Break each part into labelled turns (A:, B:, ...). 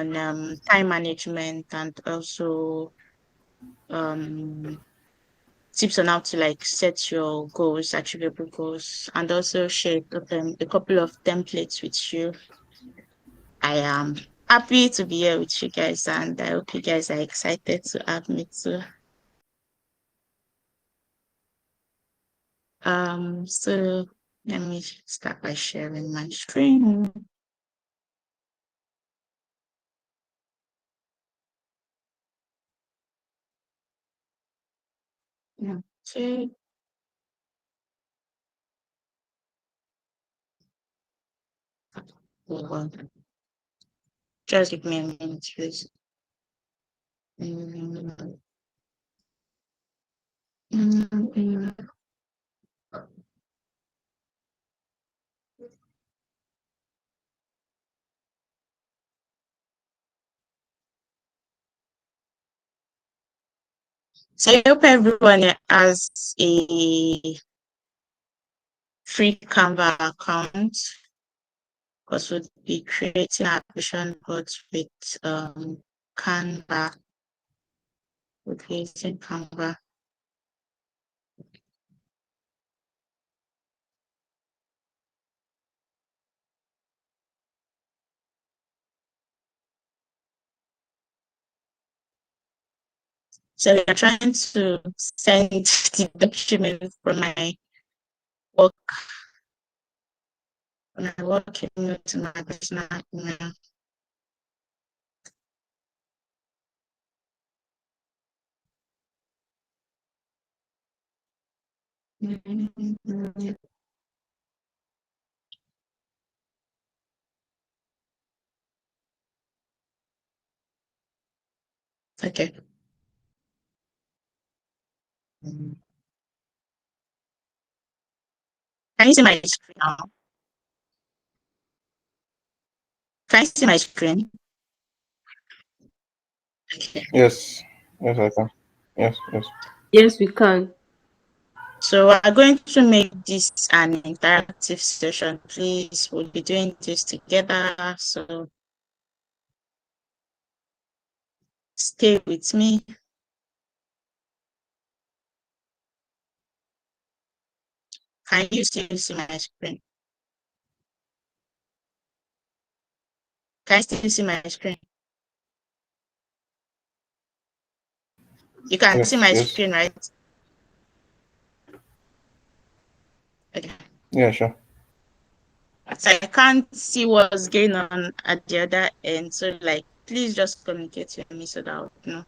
A: on time management and also tips on how to like set your goals, achievable goals, and also share a couple of templates with you. I am happy to be here with you guys, and I hope you guys are excited to have me too. So let me start by sharing my screen. Okay. Just give me a minute, please. Mm, mm, mm. So I hope everyone has a free Canva account because we'll be creating our vision boards with Canva. We're creating Canva. So we're trying to send the document from my work email to my personal email. Okay. Can you see my screen now? Can you see my screen? Okay.
B: Yes. Yes, I can. Yes, yes.
C: Yes, we can.
A: So we're going to make this an interactive session. Please, we'll be doing this together. So stay with me. Can you still see my screen? Can you still see my screen? You can see
B: Yes,
A: my
B: yes.
A: screen, right? Okay.
B: Yeah, sure.
A: So I can't see what's going on at the other end. So like, please just communicate with me so that I'll know.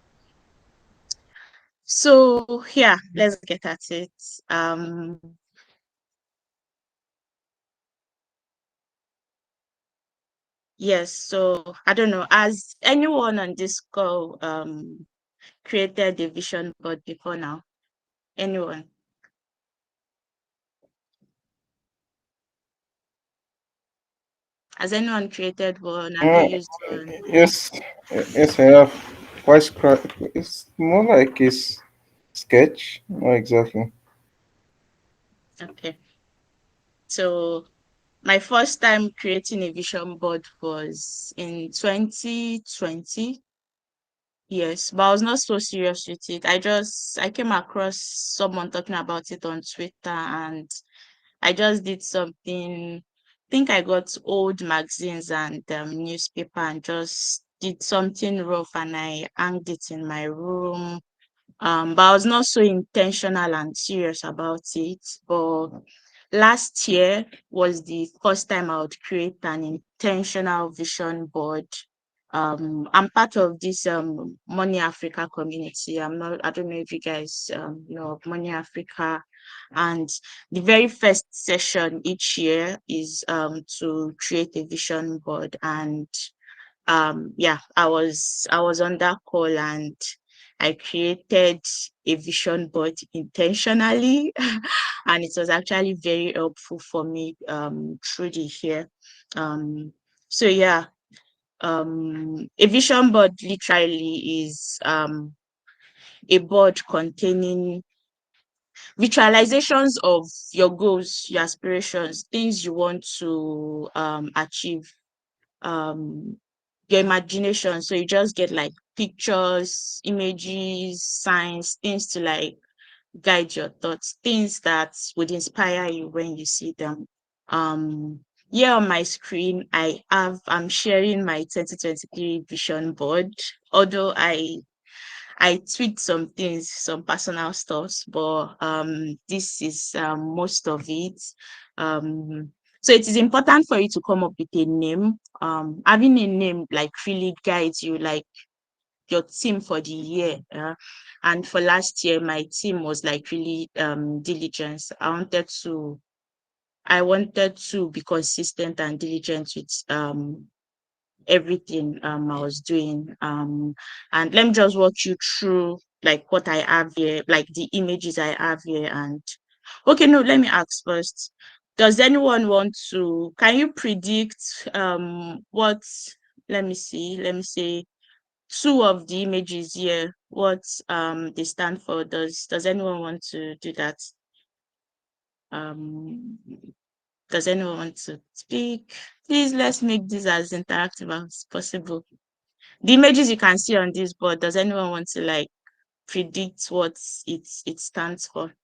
A: So yeah, let's get at it. Yes, so I don't know, has anyone on this call created a vision board before now? Anyone? Has anyone created one? Have you
B: Uh,
A: used one?
B: yes, yes, I have. Quite It's more like a sketch. Not exactly.
A: Okay. So my first time creating a vision board was in 2020. Yes, but I was not so serious with it. I came across someone talking about it on Twitter and I just did something. I think I got old magazines and newspaper and just did something rough and I hanged it in my room. But I was not so intentional and serious about it. But last year was the first time I would create an intentional vision board. I'm part of this Money Africa community. I don't know if you guys know of Money Africa. And the very first session each year is to create a vision board. And yeah, I was on that call and I created a vision board intentionally and it was actually very helpful for me through the year. So yeah, a vision board literally is a board containing visualizations of your goals, your aspirations, things you want to achieve. um your imagination. So you just get like pictures, images, signs, things to like guide your thoughts, things that would inspire you when you see them. Um, Here on my screen, I'm sharing my 2023 vision board. Although I tweaked some things, some personal stuffs, but this is most of it. Um, so it is important for you to come up with a name. Having a name like really guides you, like your theme for the year. And for last year, my theme was like really diligence. I wanted to be consistent and diligent with everything I was doing. And let me just walk you through like what I have here, like the images I have here. And okay, no, let me ask first. Does anyone want to? Can you predict what? Let me see two of the images here, what they stand for. Does anyone want to do that? Um does anyone want to speak? Please let's make this as interactive as possible. The images you can see on this board, does anyone want to like predict what it stands for?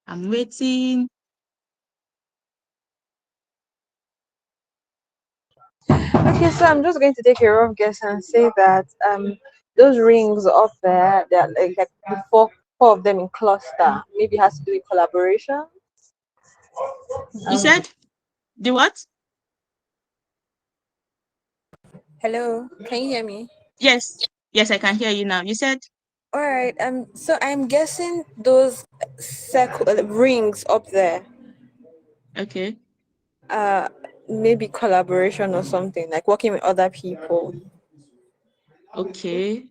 A: I'm waiting.
C: Okay, so I'm just going to take a rough guess and say that those rings up there, they're like the four of them in cluster. Maybe has to do with collaboration.
A: You said the what?
C: Hello, can you hear me?
A: Yes. Yes, I can hear you now. You said
C: All right. So I'm guessing those circle rings up there.
A: okay.
C: Uh, Maybe collaboration or something like working with other people.
A: Okay.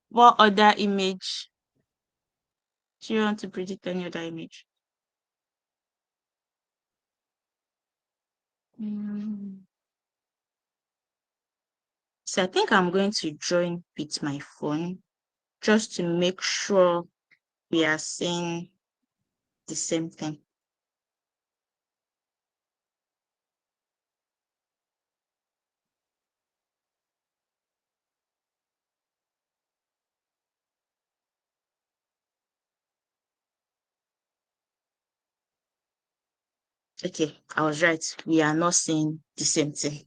A: What other image? Do you want to predict any other image? Mm. So I think I'm going to join with my phone just to make sure we are seeing the same thing. Okay, I was right. We are not seeing the same thing.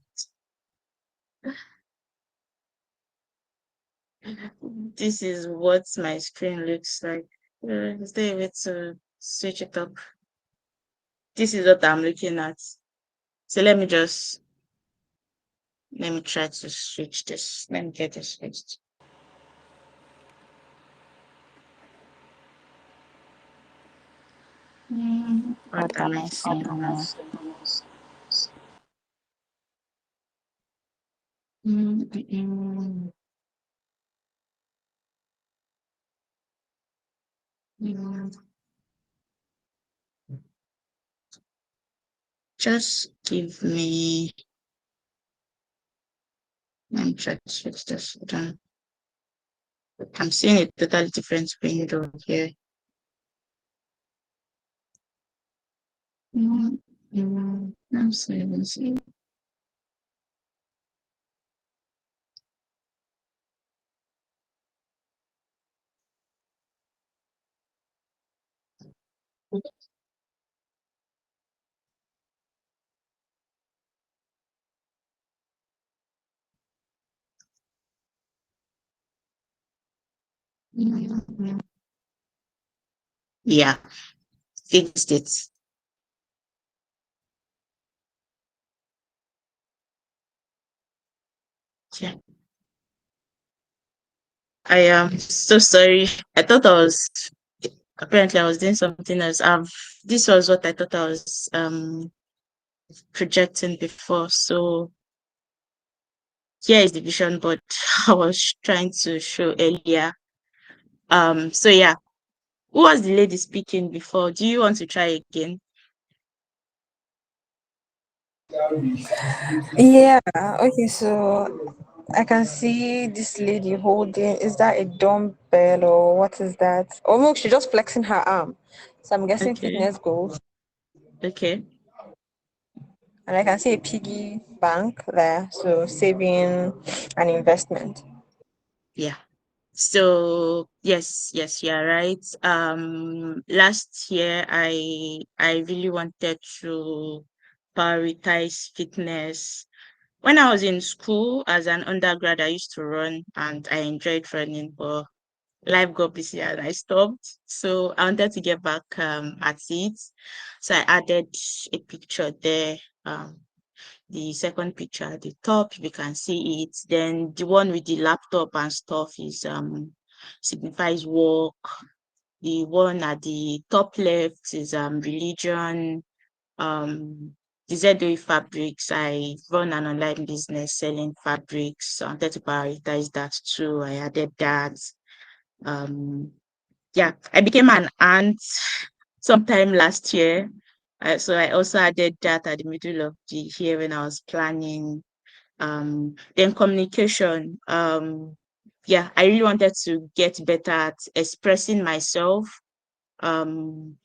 A: This is what my screen looks like. Is there a way to switch it up? This is what I'm looking at. So let me try to switch this. Let me get this switched. What am I seeing now? Mm, mm, mm, mm. Just give me. Let me try to switch this. I'm seeing a totally different window here. I'm sorry, let's see. Yeah, fixed it. Yeah. I am so sorry. I thought I was apparently I was doing something else. This was what I thought I was projecting before. So here is the vision board I was trying to show earlier. So yeah, who was the lady speaking before? Do you want to try again?
C: Yeah. Okay. So I can see this lady holding. Is that a dumbbell or what is that? Oh look, she's just flexing her arm. So I'm guessing
A: Okay.
C: fitness goals.
A: Okay.
C: And I can see a piggy bank there. So saving and investment.
A: Yeah. So yes, you're right. Last year I really wanted to prioritize fitness. When I was in school as an undergrad, I used to run and I enjoyed running, but life got busy and I stopped. So I wanted to get back at it. So I added a picture there. The second picture at the top, you can see it. Then the one with the laptop and stuff is signifies work. The one at the top left is religion. The ZOE fabrics. I run an online business selling fabrics. So I wanted to prioritize that too. I added that. Um, yeah, I became an aunt sometime last year. So I also added that at the middle of the year when I was planning. Then communication. Yeah, I really wanted to get better at expressing myself um,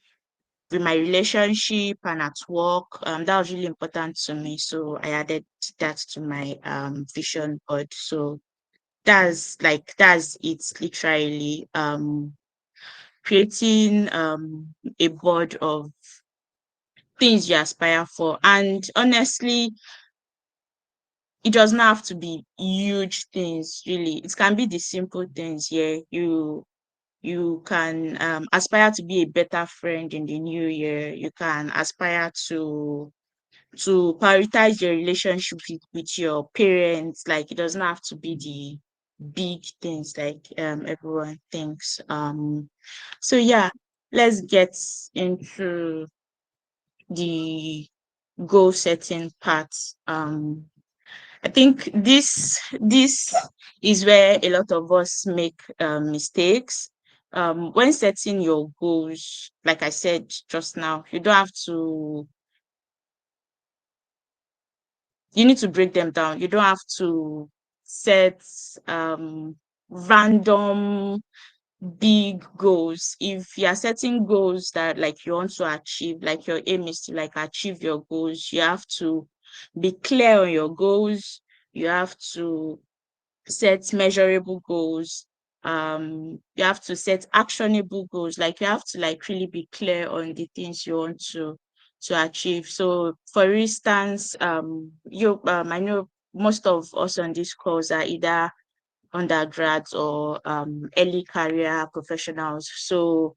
A: with my relationship and at work. That was really important to me. So I added that to my vision board. So that's it literally. Creating a board of things you aspire for. And honestly, it does not have to be huge things, really. It can be the simple things. Yeah, you can aspire to be a better friend in the new year. You can aspire to prioritize your relationship with your parents. Like it doesn't have to be the big things like everyone thinks. So yeah, let's get into the goal setting part. I think this is where a lot of us make mistakes. When setting your goals, like I said just now, you don't have to. You need to break them down. You don't have to set random big goals. If you are setting goals that like you want to achieve, like your aim is to like achieve your goals, you have to be clear on your goals. You have to set measurable goals. You have to set actionable goals. Like you have to like really be clear on the things you want to achieve. So for instance, I know most of us on this course are either undergrads or early career professionals. So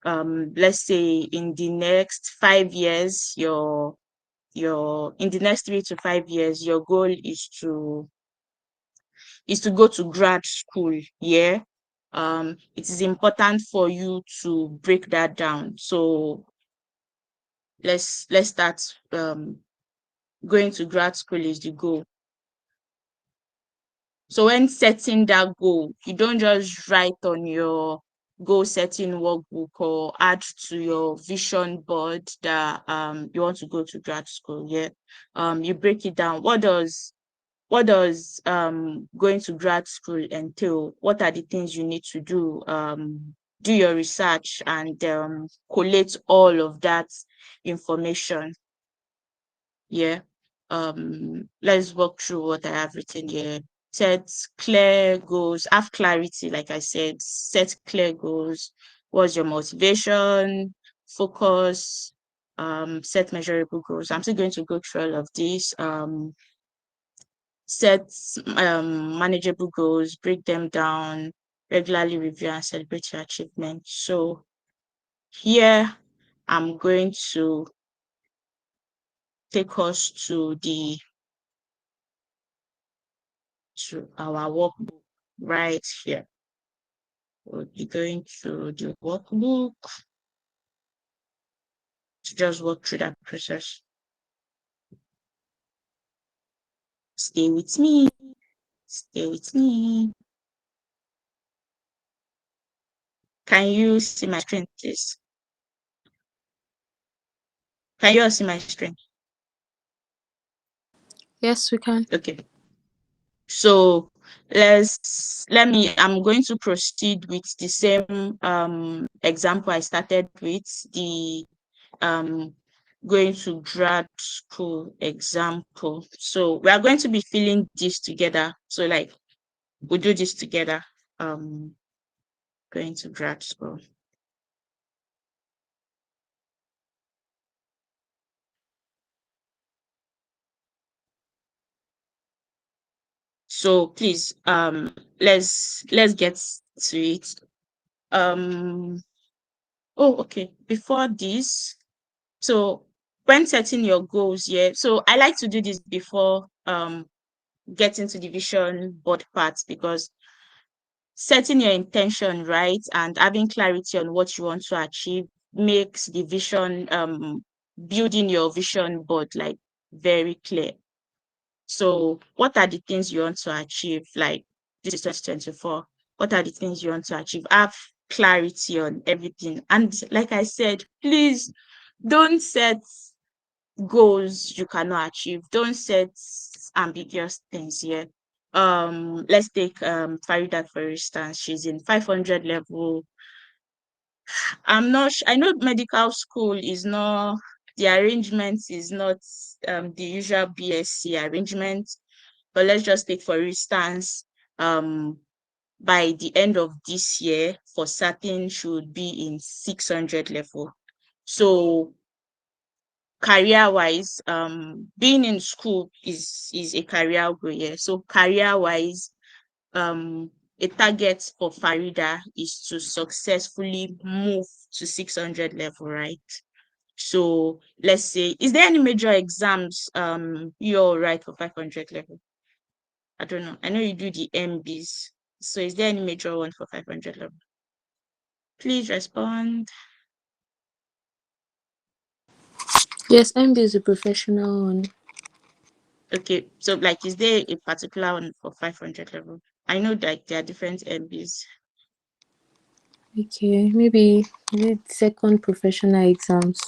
A: let's say in the next 5 years, your in the next 3 to 5 years, your goal is to go to grad school. Yeah. It is important for you to break that down. So let's start going to grad school is the goal. So when setting that goal, you don't just write on your goal setting workbook or add to your vision board that you want to go to grad school. Yeah. You break it down. What does going to grad school entail? What are the things you need to do? Do your research and collate all of that information. Yeah. Let's walk through what I have written here. Set clear goals, have clarity, like I said, set clear goals. What's your motivation? Focus, set measurable goals. I'm still going to go through all of these. Set manageable goals, break them down, regularly review and celebrate your achievements. So here I'm going to take us to our workbook right here. We'll be going to the workbook to just work through that process. Stay with me. Stay with me. Can you see my screen, please? Can you all see my screen?
D: Yes, we can.
A: Okay. So I'm going to proceed with the same example I started with, the um going to grad school example. So we are going to be filling this together. So like we do this together. Um Going to grad school. So please let's get to it. Um oh, okay. Before this, so when setting your goals, yeah. So I like to do this before getting to the vision board part, because setting your intention right and having clarity on what you want to achieve makes the vision, building your vision board like very clear. So what are the things you want to achieve? Like, this is 2024. What are the things you want to achieve? Have clarity on everything. And like I said, please don't set goals you cannot achieve. Don't set ambiguous things here. Let's take Farida for instance. She's in 500 level. I know medical school is not, the arrangement is not the usual BSc arrangement, but let's just take for instance, um by the end of this year, for certain, should be in 600 level. So career wise, being in school is a career goal, yeah. So career wise, um a target for Farida is to successfully move to 600 level, right? So let's say, is there any major exams you're right for 500 level? I don't know. I know you do the MBs. So is there any major one for 500 level? Please respond.
D: Yes, MB is a professional one.
A: Okay, so like, is there a particular one for 500 level? I know that there are different MBs.
D: Okay, maybe the second professional exams.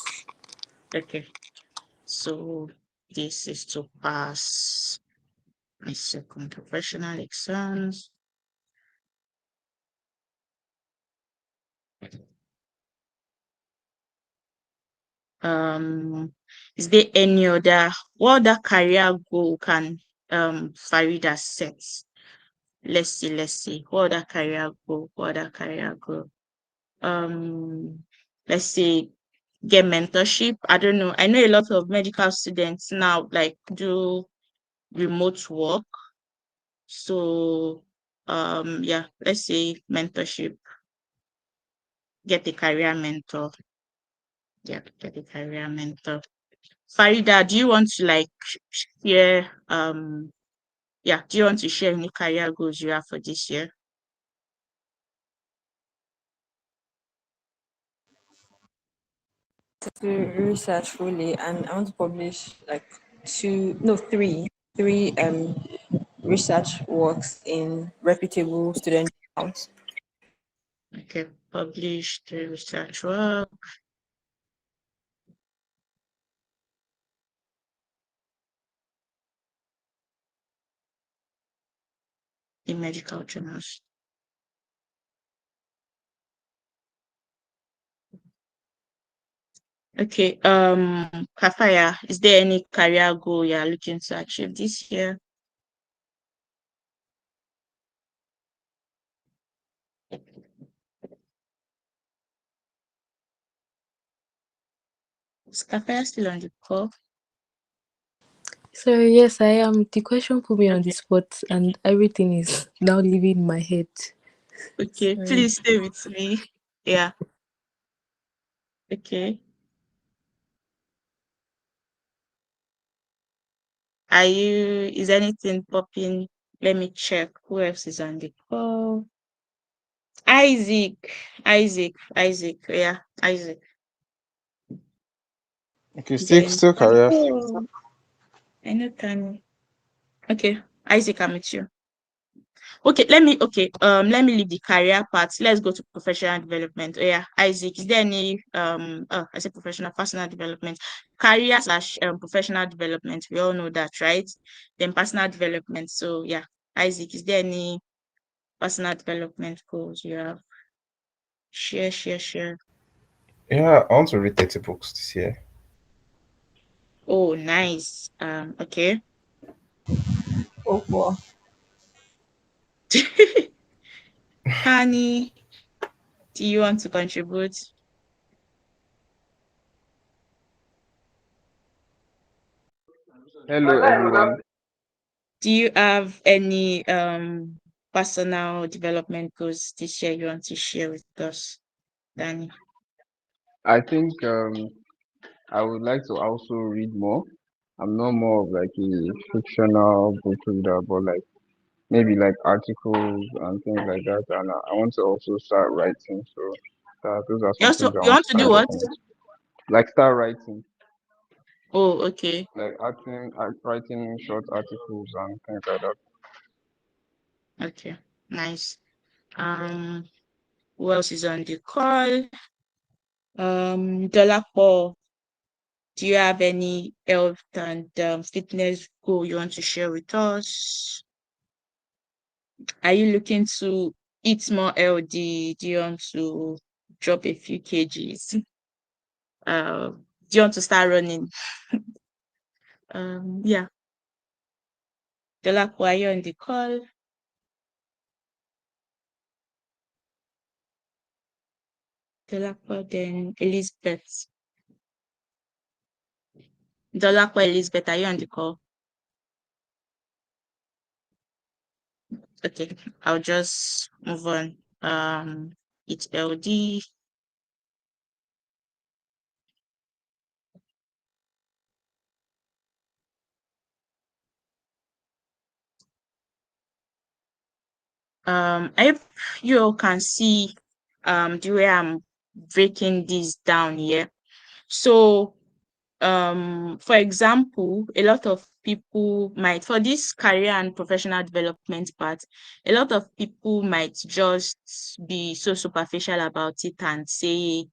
A: Okay, so this is to pass my second professional exams. Um, is there any other, what other career goal can Farida set? Let's see. What other career goal? What other career goal? Let's say get mentorship. I don't know. I know a lot of medical students now like do remote work. So yeah, let's say mentorship, get a career mentor. Yeah, get a career mentor. Farida, do you want to like share yeah, do you want to share any career goals you have for this year?
C: To research fully, and I want to publish like three research works in reputable student journals.
A: Okay, publish the research work in medical journals. Okay, Kafaya, is there any career goal you are looking to achieve this year? Is Kafaya still on the call?
D: Sorry, yes, I am. The question put me on the
A: Okay,
D: spot, and everything is now leaving my head.
A: okay,
D: Sorry.
A: please stay with me. Yeah, okay. Is anything popping? Let me check who else is on the call. Isaac, Isaac, yeah, Isaac.
B: Okay,
A: Then,
B: still career.
A: oh, I know Tammy. Okay, Isaac, I'm with you. Let me leave the career part. Let's go to professional development. Oh yeah, Isaac, is there any I said professional, personal development, career slash professional development? We all know that, right? Then personal development. So yeah. Isaac, is there any personal development goals you have? Share.
B: Yeah, I want to read 30 books this year.
A: Oh, nice. Okay.
C: Oh, wow.
A: Honey, do you want to contribute?
E: Hello, everyone.
A: Do you have any personal development goals this year you want to share with us, Danny?
E: I think I would like to also read more. I'm not more of like a fictional book reader, but like maybe like articles and things like that. And I want to also start writing. So those are
A: You
E: some
A: also
E: things I
A: you
E: want
A: want
E: to
A: to do
E: start
A: what?
E: getting into. Like start writing,
A: Oh, okay.
E: like writing short articles and things like that.
A: Okay. Nice. Um, who else is on the call? Dolapo, do you have any health and fitness goal you want to share with us? Are you looking to eat more healthy? Do you want to drop a few kgs? Do you want to start running? Yeah. Dolapo, are you on the call? Dolapo, then Elizabeth. Dolapo, Elizabeth, are you on the call? Okay, I'll just move on. It's LD. I hope you all can see the way I'm breaking this down here. So for example, a lot of people might, for this career and professional development part, a lot of people might just be so superficial about it and say,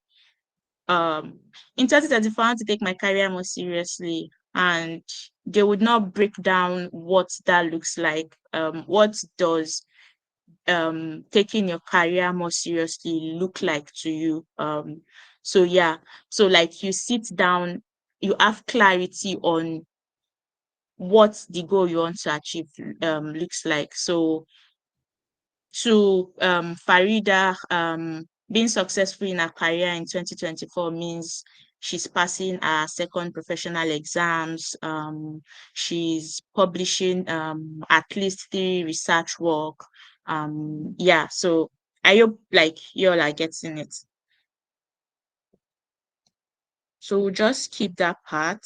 A: in 2024, I want to take my career more seriously. And they would not break down what that looks like. What does taking your career more seriously look like to you? So yeah, so like you sit down, you have clarity on what the goal you want to achieve looks like. So to Farida, being successful in her career in 2024 means she's passing her second professional exams. She's publishing at least 3 research work. Yeah, so I hope like you all are getting it. So we'll just keep that part.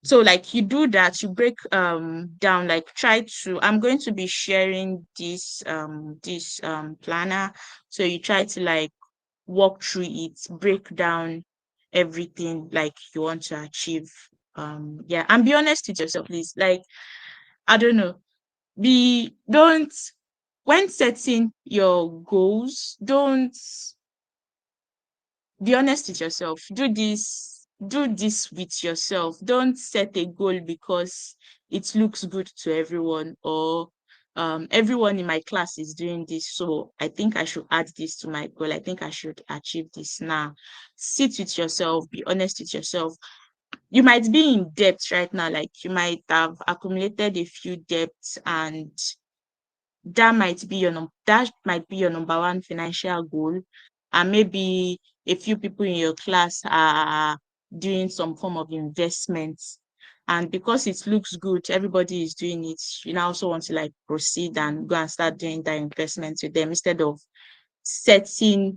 A: So like you do that, you break down, like try to, I'm going to be sharing this planner. So you try to like walk through it, break down everything like you want to achieve. Yeah, and be honest with yourself, please. Like, I don't know, don't, when setting your goals, don't, be honest with yourself. Do this with yourself. Don't set a goal because it looks good to everyone, or everyone in my class is doing this, so I think I should add this to my goal. I think I should achieve this now. Sit with yourself, be honest with yourself. You might be in debt right now, like you might have accumulated a few debts, and that might be your number one financial goal, and maybe a few people in your class are doing some form of investment, and because it looks good, everybody is doing it, you now also want to like proceed and go and start doing that investment with them instead of setting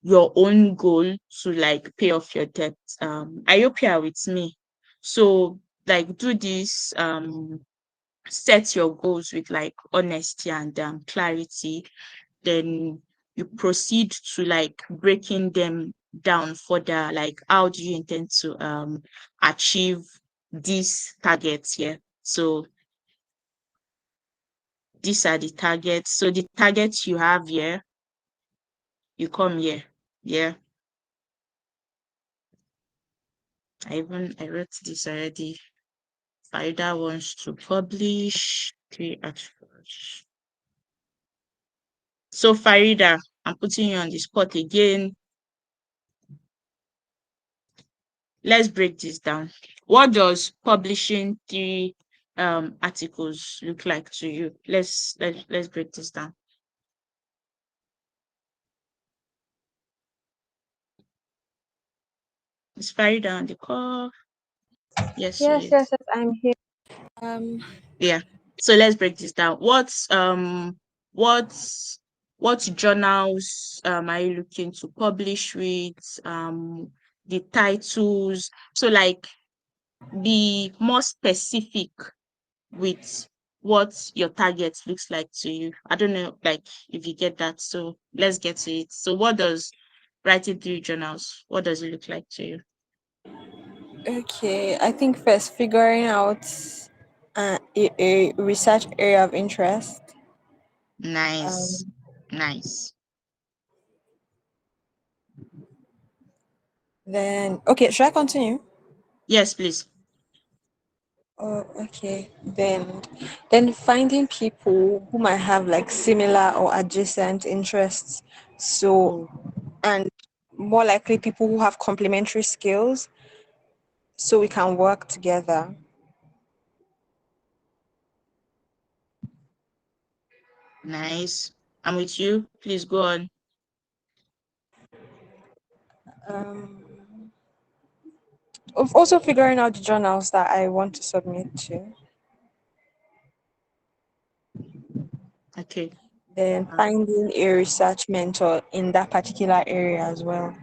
A: your own goal to like pay off your debt. I hope you are with me. So like do this, set your goals with like honesty and clarity, then you proceed to like breaking them down further, like how do you intend to achieve these targets here. So these are the targets. So the targets you have here, you come here. Yeah, I wrote this already. Farida wants to publish Three articles. So Farida, I'm putting you on the spot again. Let's break this down. What does publishing three articles look like to you? Let's break this down. Is Farida on the call? Yes, she
C: Yes, yes,
A: is.
C: yes, I'm here. Um,
A: Yeah. So let's break this down. What's what journals are you looking to publish with? The titles. So like be more specific with what your target looks like to you. I don't know, like if you get that. So let's get to it. So what does writing three journals, what does it look like to you?
C: okay, I think first figuring out a research area of interest.
A: Nice.
C: Um,
A: Nice.
C: then okay, should I continue?
A: Yes, please.
C: Oh, okay. Then finding people who might have like similar or adjacent interests. So
A: Oh,
C: and more likely people who have complementary skills so we can work together.
A: nice. I'm with you. Please go on.
C: Um, of also figuring out the journals that I want to submit to.
A: Okay.
C: Then
A: Uh,
C: finding a research mentor in that particular area as well.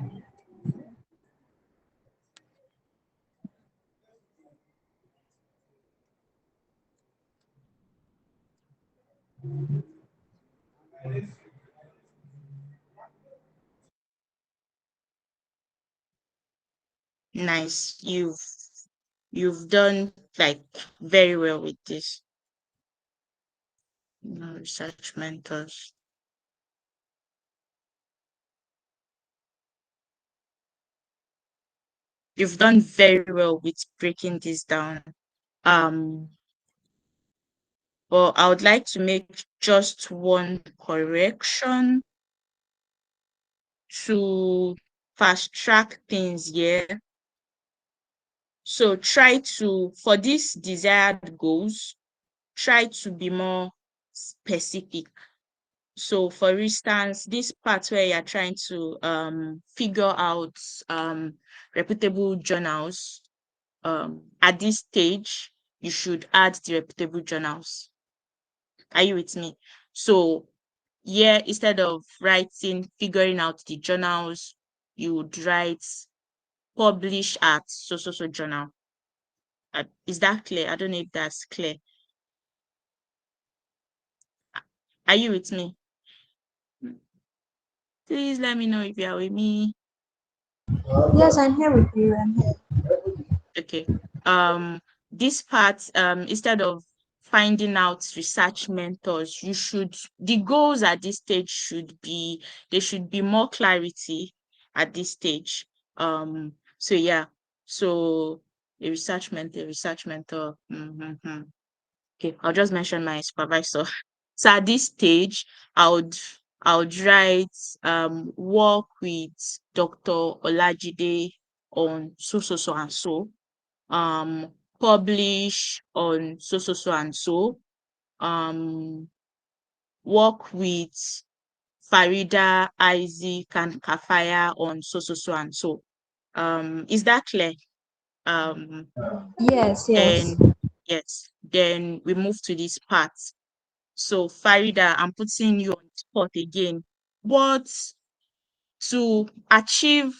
A: nice. You've done like very well with this. Research mentors. You've done very well with breaking this down. Um, but I would like to make just one correction to fast track things here. So try to, for these desired goals, try to be more specific. So for instance, this part where you're trying to figure out reputable journals, at this stage, you should add the reputable journals. Are you with me? So yeah, instead of writing, figuring out the journals, you would write publish at so journal. Is that clear? I don't know if that's clear. Are you with me? Please let me know if you are with me.
C: Yes, I'm here with you. I'm here.
A: Okay. Um, this part, instead of finding out research mentors, the goals at this stage there should be more clarity at this stage. So yeah, so a research mentor. Okay, I'll just mention my supervisor. So at this stage, I would I would write work with Dr. Olajide on so and so, publish on so and so, um work with Farida, Isaac and Kafaya on so and so. Is that clear? Um
C: Yes, yes.
A: then yes, then we move to this part. So Farida, I'm putting you on the spot again. But to achieve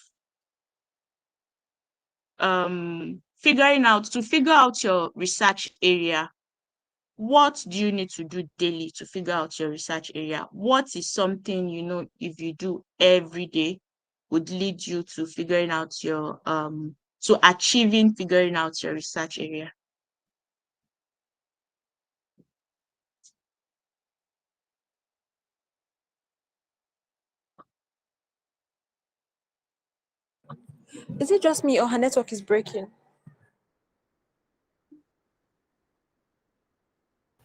A: figure out your research area, what do you need to do daily to figure out your research area? What is something if you do every day would lead you to figuring out your to achieving figuring out your research area?
C: Is it just me or her network is breaking?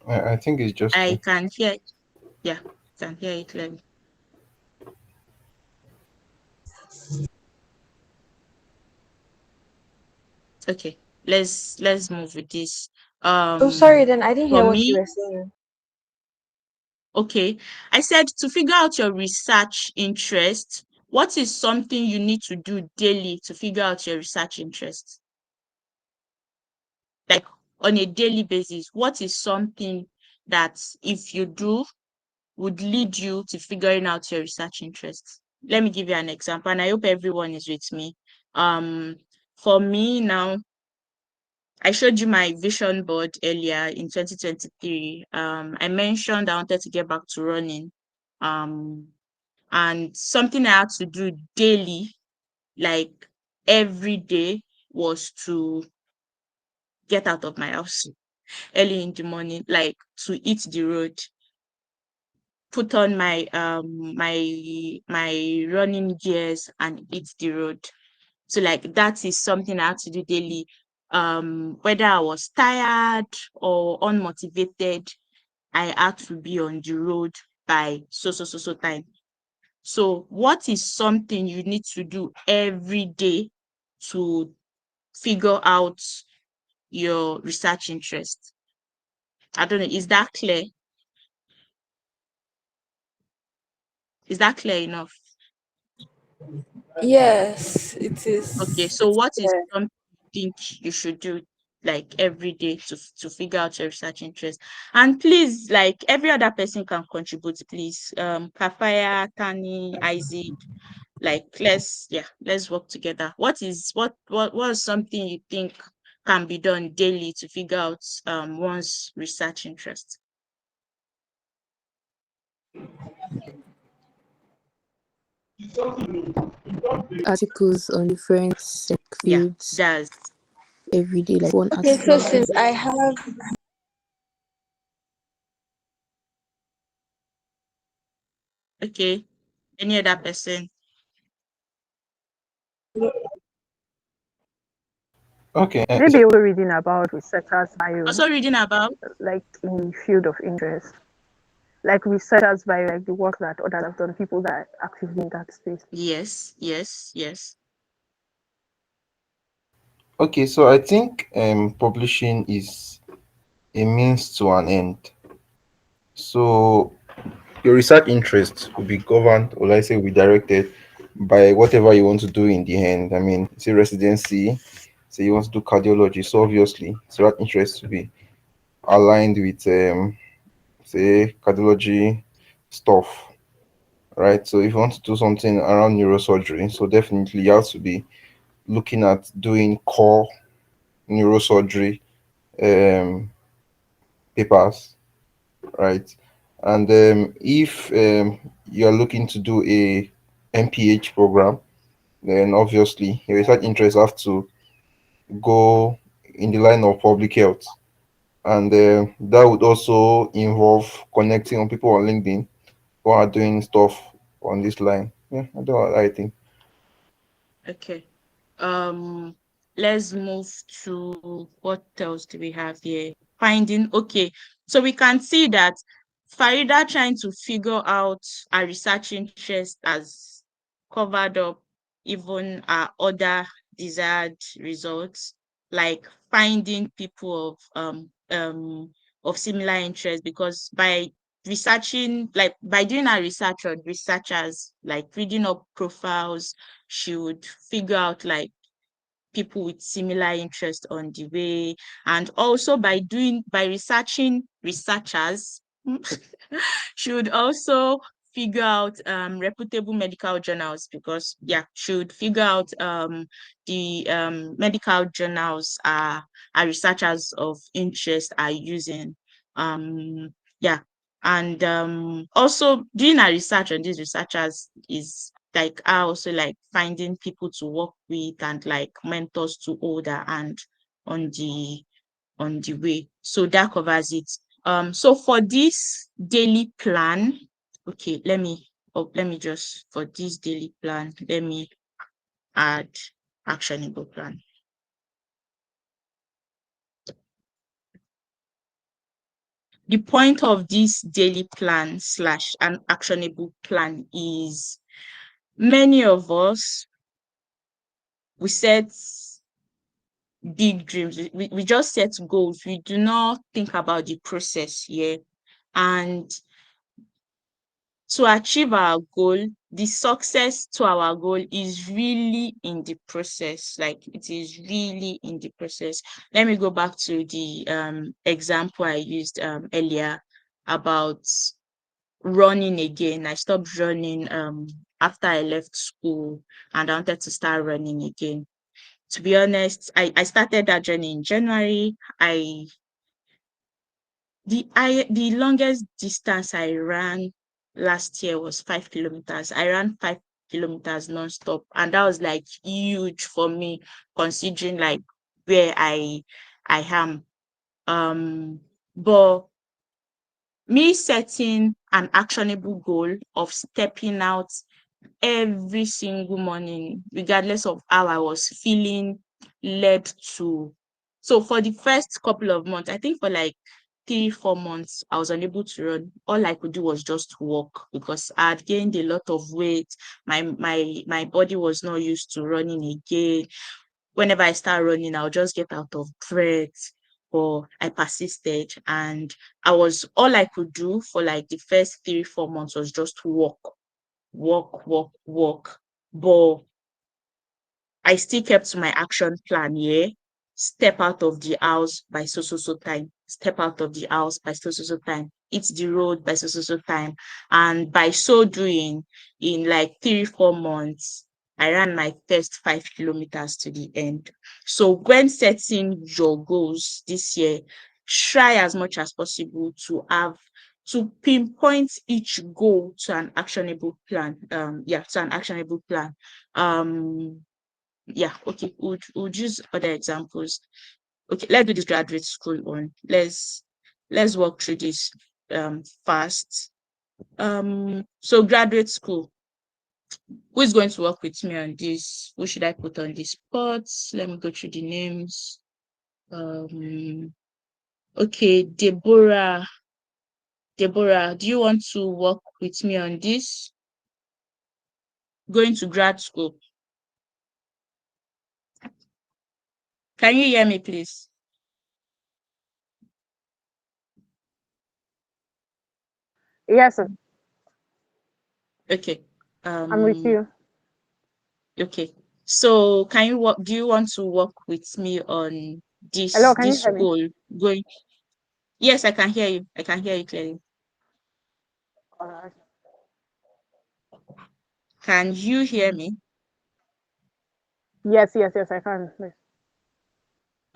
B: I think it's just
A: I
B: me.
A: can hear. Yeah, can hear it clearly. Okay, let's move with this.
C: Oh,
A: Um,
C: sorry, then I didn't
A: for
C: hear what you
A: me,
C: were saying.
A: okay, I said to figure out your research interest. What is something you need to do daily to figure out your research interest? Like on a daily basis, what is something that if you do would lead you to figuring out your research interests? Let me give you an example, and I hope everyone is with me. Um, for me now, I showed you my vision board earlier in 2023. I mentioned I wanted to get back to running. Um, and something I had to do daily, like every day, was to get out of my house early in the morning, like to hit the road, put on my running gears and hit the road. So like that is something I had to do daily. Whether I was tired or unmotivated, I had to be on the road by so time. So what is something you need to do every day to figure out your research interest? I don't know. Is that clear? Is that clear enough?
C: Yes, it
A: Okay,
C: is.
A: so
C: It's
A: what is
C: clear.
A: something you think you should do like every day to figure out your research interest? And please, like every other person can contribute, please. Kafaya, Tani, Isaac, like let's work together. What is something you think can be done daily to figure out one's research interest?
D: Articles on different
A: Yeah,
D: fields
A: that's
D: every day, like one
C: Okay, so
D: article.
C: since I have
A: okay. Any other person?
B: Okay.
F: Maybe also reading about researchers' bio,
A: Also reading about.
F: like in the field of interest, like researchers' bio, like the work that others have done, people that are actively in that space.
A: Yes, yes, yes.
B: Okay, so I think publishing is a means to an end. So your research interests will be governed, or let's say will be directed by whatever you want to do in the end. I mean, say residency, say you want to do cardiology, so obviously so that interest will be aligned with say cardiology stuff, right? So if you want to do something around neurosurgery, so definitely you have to be looking at doing core neurosurgery um papers, right? And if you're looking to do a MPH program, then obviously your research interests have to go in the line of public health, and that would also involve connecting on people on LinkedIn who are doing stuff on this line. Yeah, I don't know, I think.
A: Okay. Um, let's move to what else do we have here? Finding. Okay. So we can see that Farida trying to figure out our research interest has covered up even our other desired results, like finding people of similar interest, because by researching, like by doing our research on researchers, like reading up profiles, she would figure out like people with similar interest on the way. And also by researching researchers, she would also figure out reputable medical journals, because she would figure out the medical journals are researchers of interest are using. um yeah and also doing a research on these researchers is like I also like finding people to work with and like mentors to older and on the way. So that covers it. So for this daily plan, okay, let me just for this daily plan, let me add actionable plan. the point of this daily plan slash an actionable plan is many of us, we set big dreams. We just set goals. We do not think about the process here. And to achieve our goal, the success to our goal is really in the process. Like it is really in the process. Let me go back to the example I used earlier about running again. I stopped running after I left school and I wanted to start running again. To be honest, I started that journey in January. The longest distance I ran last year was 5 kilometers. I ran 5 kilometers nonstop, and that was like huge for me, considering like where I am. But me setting an actionable goal of stepping out every single morning, regardless of how I was feeling, led to. So for the first couple of months, I think for like 3, 4 months, I was unable to run. All I could do was just walk because I had gained a lot of weight. My body was not used to running again. Whenever I start running, I'll just get out of breath. But I persisted, and all I could do for like the first 3, 4 months was just walk, walk, walk, walk. But I still kept to my action plan, yeah. Step out of the house by so time. Step out of the house by so time. Hit the road by so time. And by so doing, in like 3, 4 months, I ran my first 5 kilometers to the end. So when setting your goals this year, try as much as possible to pinpoint each goal to an actionable plan. To an actionable plan. Yeah, okay, we'll use other examples. Okay, let's do this graduate school one. Let's walk through this fast. So graduate school, who is going to work with me on this? Who should I put on the spot? Let me go through the names. Okay, Deborah, do you want to work with me on this? Going to grad school. Can you hear me, please?
F: Yes, sir.
A: Okay.
F: I'm with you.
A: Okay. So do you want to work with me on
F: Hello, can you
A: this
F: hear me?
A: goal going? Yes, I can hear you. I can hear you clearly.
F: Alright.
A: Can you hear me?
F: Yes, I can. Yes.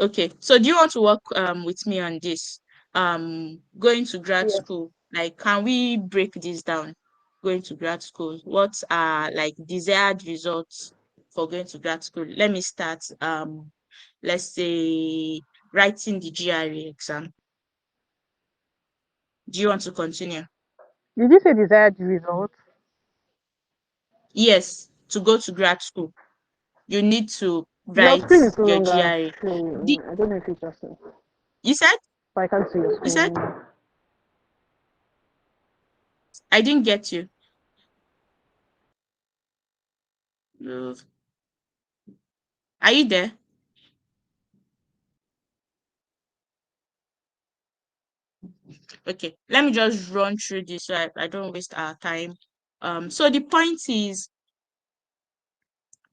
A: Okay. So do you want to work with me on this? Going to grad
F: Yes.
A: school. Like, can we break this down? Going to grad school. What are like desired results for going to grad school? Let me start. Let's say writing the GRE exam. Do you want to continue?
F: Did you say desired result?
A: Yes, to go to grad school, you need to
F: Your
A: write
F: screen is no
A: your
F: longer
A: GRE.
F: showing.
A: The,
F: I don't know if it's just me,
A: you said,
F: but I can't see your
A: you
F: screen
A: said,
F: anymore.
A: I didn't get you. Uh, Are you there? Okay, let me just run through this so I don't waste our time. So the point is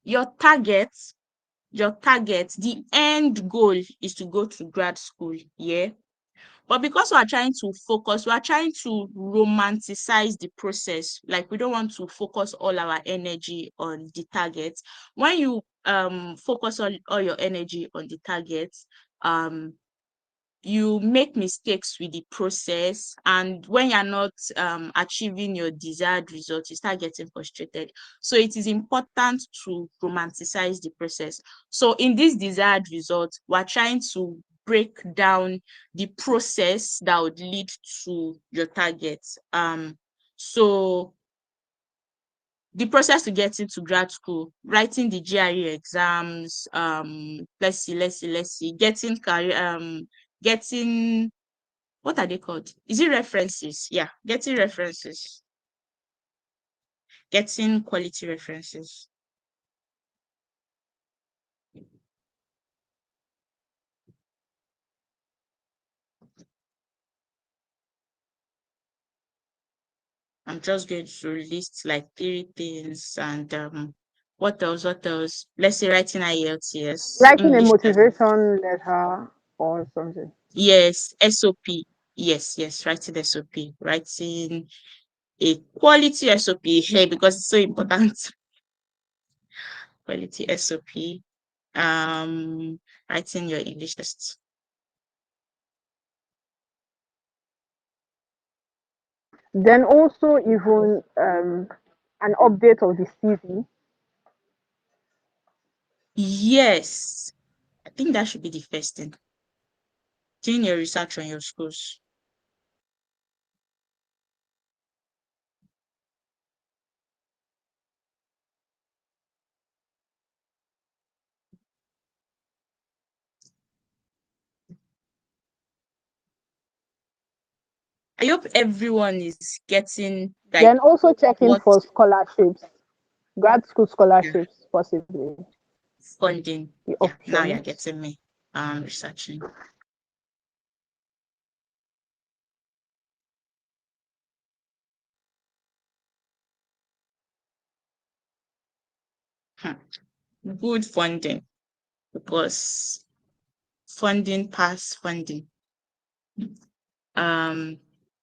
A: your target, the end goal is to go to grad school, yeah. But because we are trying to romanticize the process. Like we don't want to focus all our energy on the target. When you focus all your energy on the target, um you make mistakes with the process, and when you're not achieving your desired result, you start getting frustrated. So it is important to romanticize the process. So in this desired result, we're trying to break down the process that would lead to your target. So the process to get into grad school, writing the GRE exams, let's see, getting career, getting what are they called? Is it references? Yeah, getting references, getting quality references. I'm just going to list like 3 things and what else? What else? Let's say writing IELTS,
F: Writing a
A: English level.
F: motivation letter or something.
A: Yes, SOP. Yes, writing SOP. Writing a quality SOP here because it's so important. Quality SOP. Writing your English test.
F: Then also even an update of the CV.
A: Yes, I think that should be the first thing. Doing your research on your schools. I hope everyone is getting like
F: Then also checking
A: what
F: for scholarships, grad school scholarships, possibly
A: funding.
F: the
A: Yeah, now you're
F: options.
A: getting me. Researching. Good funding because funding pass funding.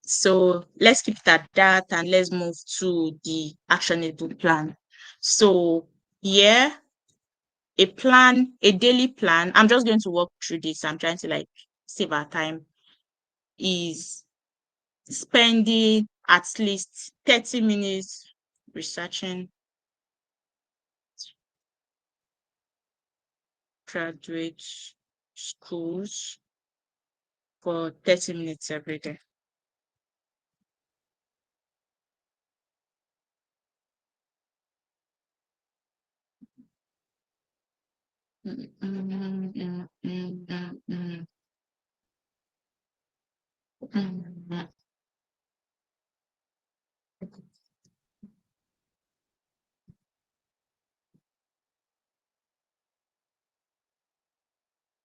A: So let's keep it at that and let's move to the actionable plan. So yeah, a plan, a daily plan. I'm just going to walk through this. I'm trying to like save our time. Is spending at least 30 minutes researching graduate schools for 30 minutes every day. Mm, mm, mm, mm, mm, mm, mm,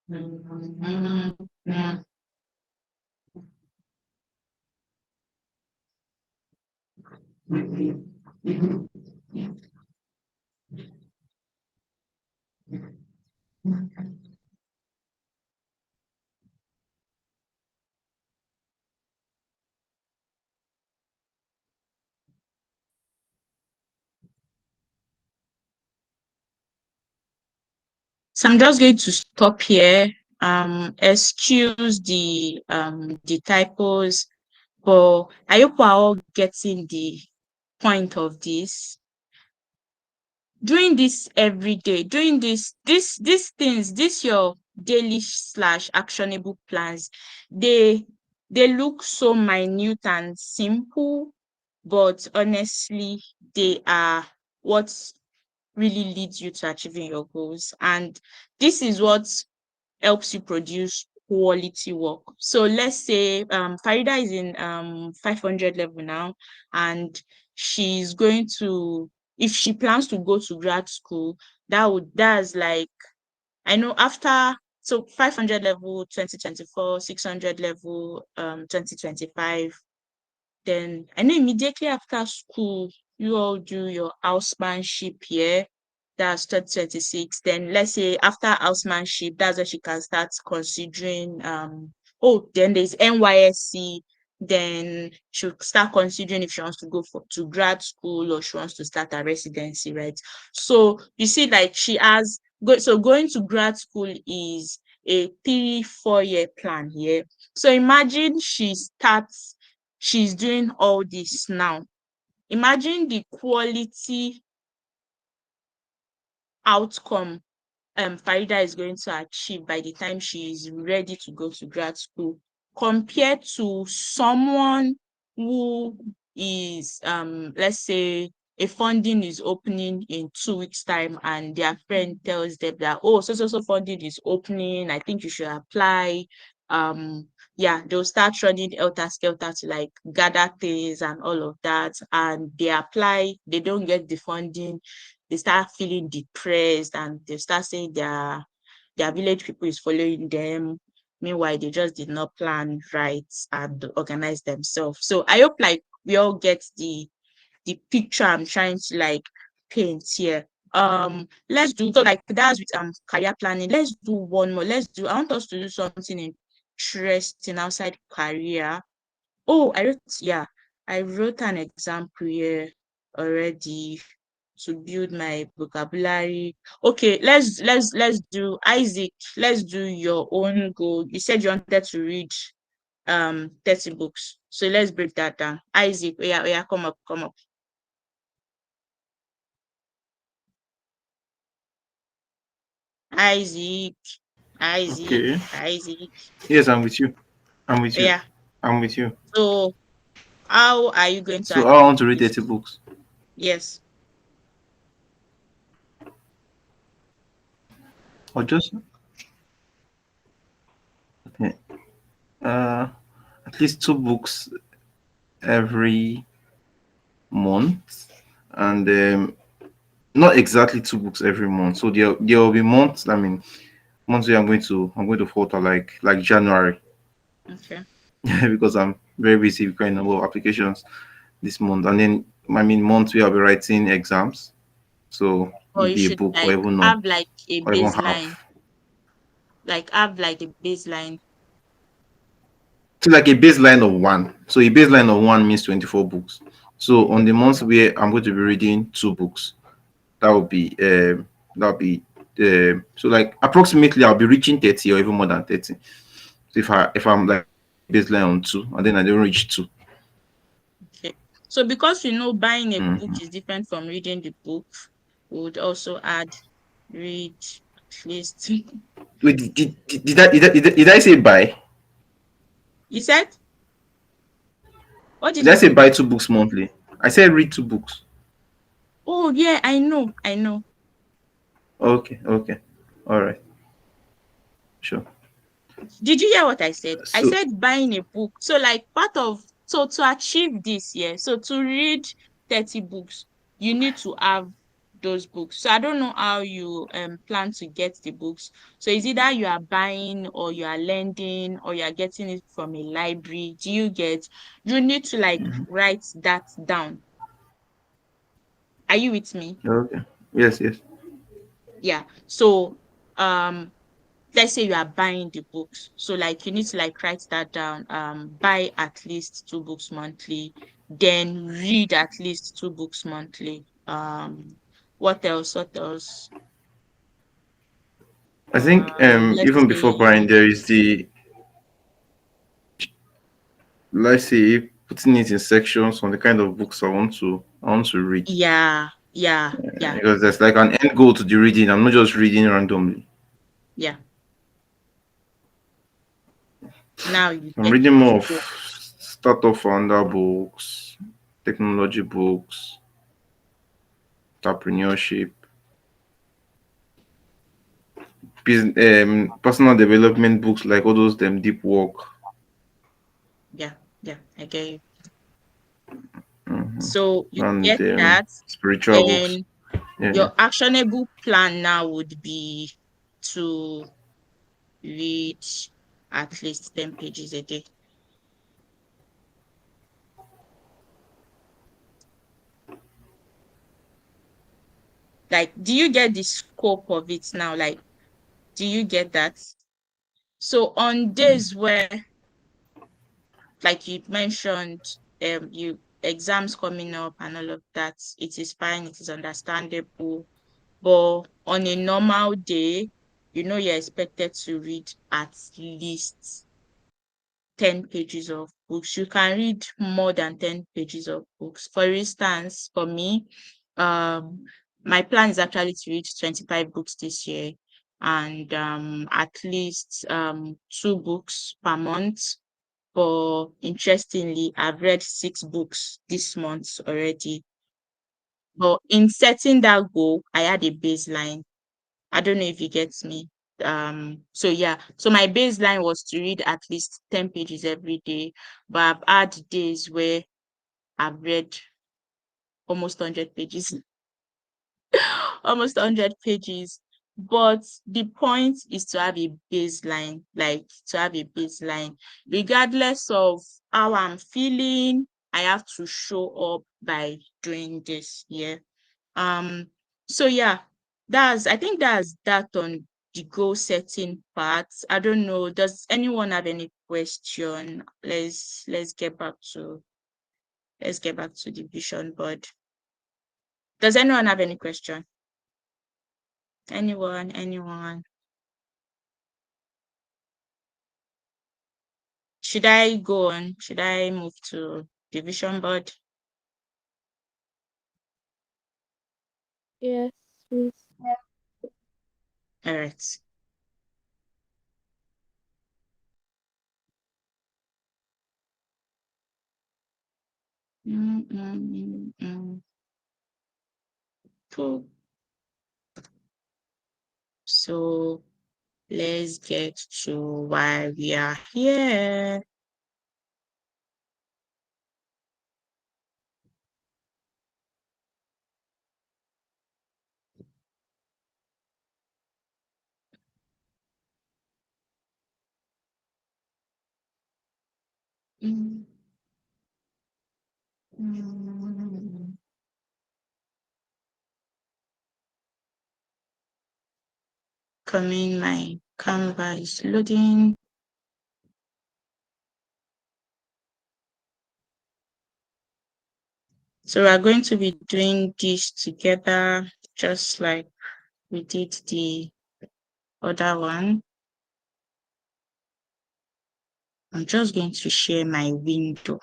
A: mm, mm, mm. So I'm just going to stop here. Excuse the typos, but I hope we're all getting the point of this. Doing this every day, doing these things, this your daily slash actionable plans, they they look so minute and simple, but honestly, they are what really leads you to achieving your goals. And this is what helps you produce quality work. So let's say Farida is in 500 level now, and she's going to, if she plans to go to grad school, that's like, I know after, so 500 level 2024, 600 level 2025, then I know immediately after school, you all do your housemanship here. That's 2026. Then let's say after housemanship, that's when she can start considering oh, then there's NYSC. Then she'll start considering if she wants to go to grad school or she wants to start a residency, right? So you see, like she has so going to grad school is a 3-4 year plan here. So imagine she's doing all this now. Imagine the quality outcome Farida is going to achieve by the time she is ready to go to grad school compared to someone who is let's say a funding is opening in 2 weeks time and their friend tells them that, oh, so funding is opening, I think you should apply. yeah, they'll start running helter skelter to like gather things and all of that. And they apply, they don't get the funding, they start feeling depressed and they start saying their village people is following them. Meanwhile, they just did not plan right and organize themselves. So I hope like we all get the picture I'm trying to like paint here. Let's do so like that's with career planning. Let's do one more. I want us to do something interesting outside career. Oh, I wrote an example here already to build my vocabulary. Okay, let's do Isaac. Let's do your own goal. You said you wanted to read 30 books. So let's break that down. Isaac, oh yeah, come up, come up. Isaac, Isaac,
B: Okay.
A: Isaac.
B: Yes, I'm with you. I'm with you.
A: Yeah.
B: I'm with you.
A: So how are you going to
B: So I
A: achieve
B: want to read
A: this?
B: 30 books.
A: Yes.
B: Or just okay, uh, at least 2 books every month, and not exactly 2 books every month. So there will be months. I mean, months where I'm going to falter like January
A: Okay.
B: because I'm very busy with quite a number of applications this month, and then I mean months where I'll be writing exams. So
A: Or you
B: maybe a
A: should
B: book or
A: like
B: even no
A: have like a
B: or even
A: baseline,
B: half.
A: like have like a baseline.
B: So like a baseline of one. So a baseline of one means 24 books. So on the months where I'm going to be reading 2 books, that would be so like approximately I'll be reaching 30 or even more than 30. So if I'm like baseline on two and then I don't reach two.
A: Okay. So because you know buying a book
B: Mhm.
A: is different from reading the book, we would also add read at least.
B: Wait, did I say buy?
A: You said? What did
B: Did
A: you
B: I say
A: say?
B: buy 2 books monthly? I said read 2 books.
A: Oh yeah, I know, I know.
B: Okay, okay. All right, sure.
A: Did you hear what I said? I
B: So
A: said buying a book. So like part of so to achieve this, yeah. So to read 30 books, you need to have those books. So I don't know how you plan to get the books. So is either you are buying or you are lending or you are getting it from a library. Do you get you need to like write that down. Are you with me?
B: okay. Yes, yes.
A: Yeah. So um let's say you are buying the books. So like you need to like write that down. Buy at least 2 books monthly, then read at least 2 books monthly. What else? What else?
B: I think
A: Let's
B: even before buying
A: say
B: there is the, let's say, putting it in sections on the kind of books I want to read.
A: yeah, yeah, yeah,
B: Because there's like an end goal to the reading. I'm not just reading randomly.
A: yeah. Now you
B: I'm
A: get
B: reading
A: it.
B: more of
A: So
B: startup founder books, technology books, entrepreneurship, personal development books like all those them deep work,
A: yeah, yeah, I get you.
B: mhm,
A: So you
B: and
A: get that,
B: spiritual books.
A: then
B: Yeah, yeah.
A: your actionable plan now would be to read at least 10 pages a day. Like, do you get the scope of it now? Like, do you get that? So on days where, like you mentioned, you exams coming up and all of that, it is fine, it is understandable. But on a normal day, you know you're expected to read at least 10 pages of books. You can read more than 10 pages of books. For instance, for me, um, my plan is actually to read 25 books this year and at least 2 books per month. But interestingly, I've read 6 books this month already. But in setting that goal, I had a baseline. I don't know if you get me. So yeah, so my baseline was to read at least 10 pages every day, but I've had days where I've read almost 100 pages. Almost 100 pages. But the point is to have a baseline, like to have a baseline. Regardless of how I'm feeling, I have to show up by doing this. Yeah. Um, so yeah, I think that's that on the goal setting part. I don't know. Does anyone have any question? Let's get back to the vision board. Does anyone have any question? Anyone? Should I go on? Should I move to the vision board?
D: Yes, please.
A: All right. Cool. So let's get to why we are here. Mm, mm. Coming, my Canva is loading. So we're going to be doing this together, just like we did the other one. I'm just going to share my window.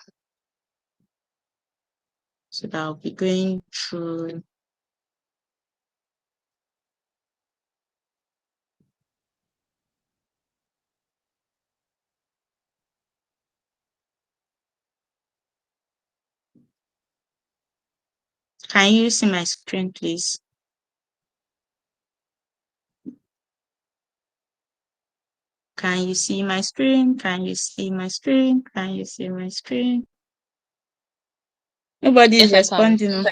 A: So that I'll be going through. Can you see my screen, please? Can you see my screen? Can you see my screen? Can you see my screen? Nobody is responding. Oh.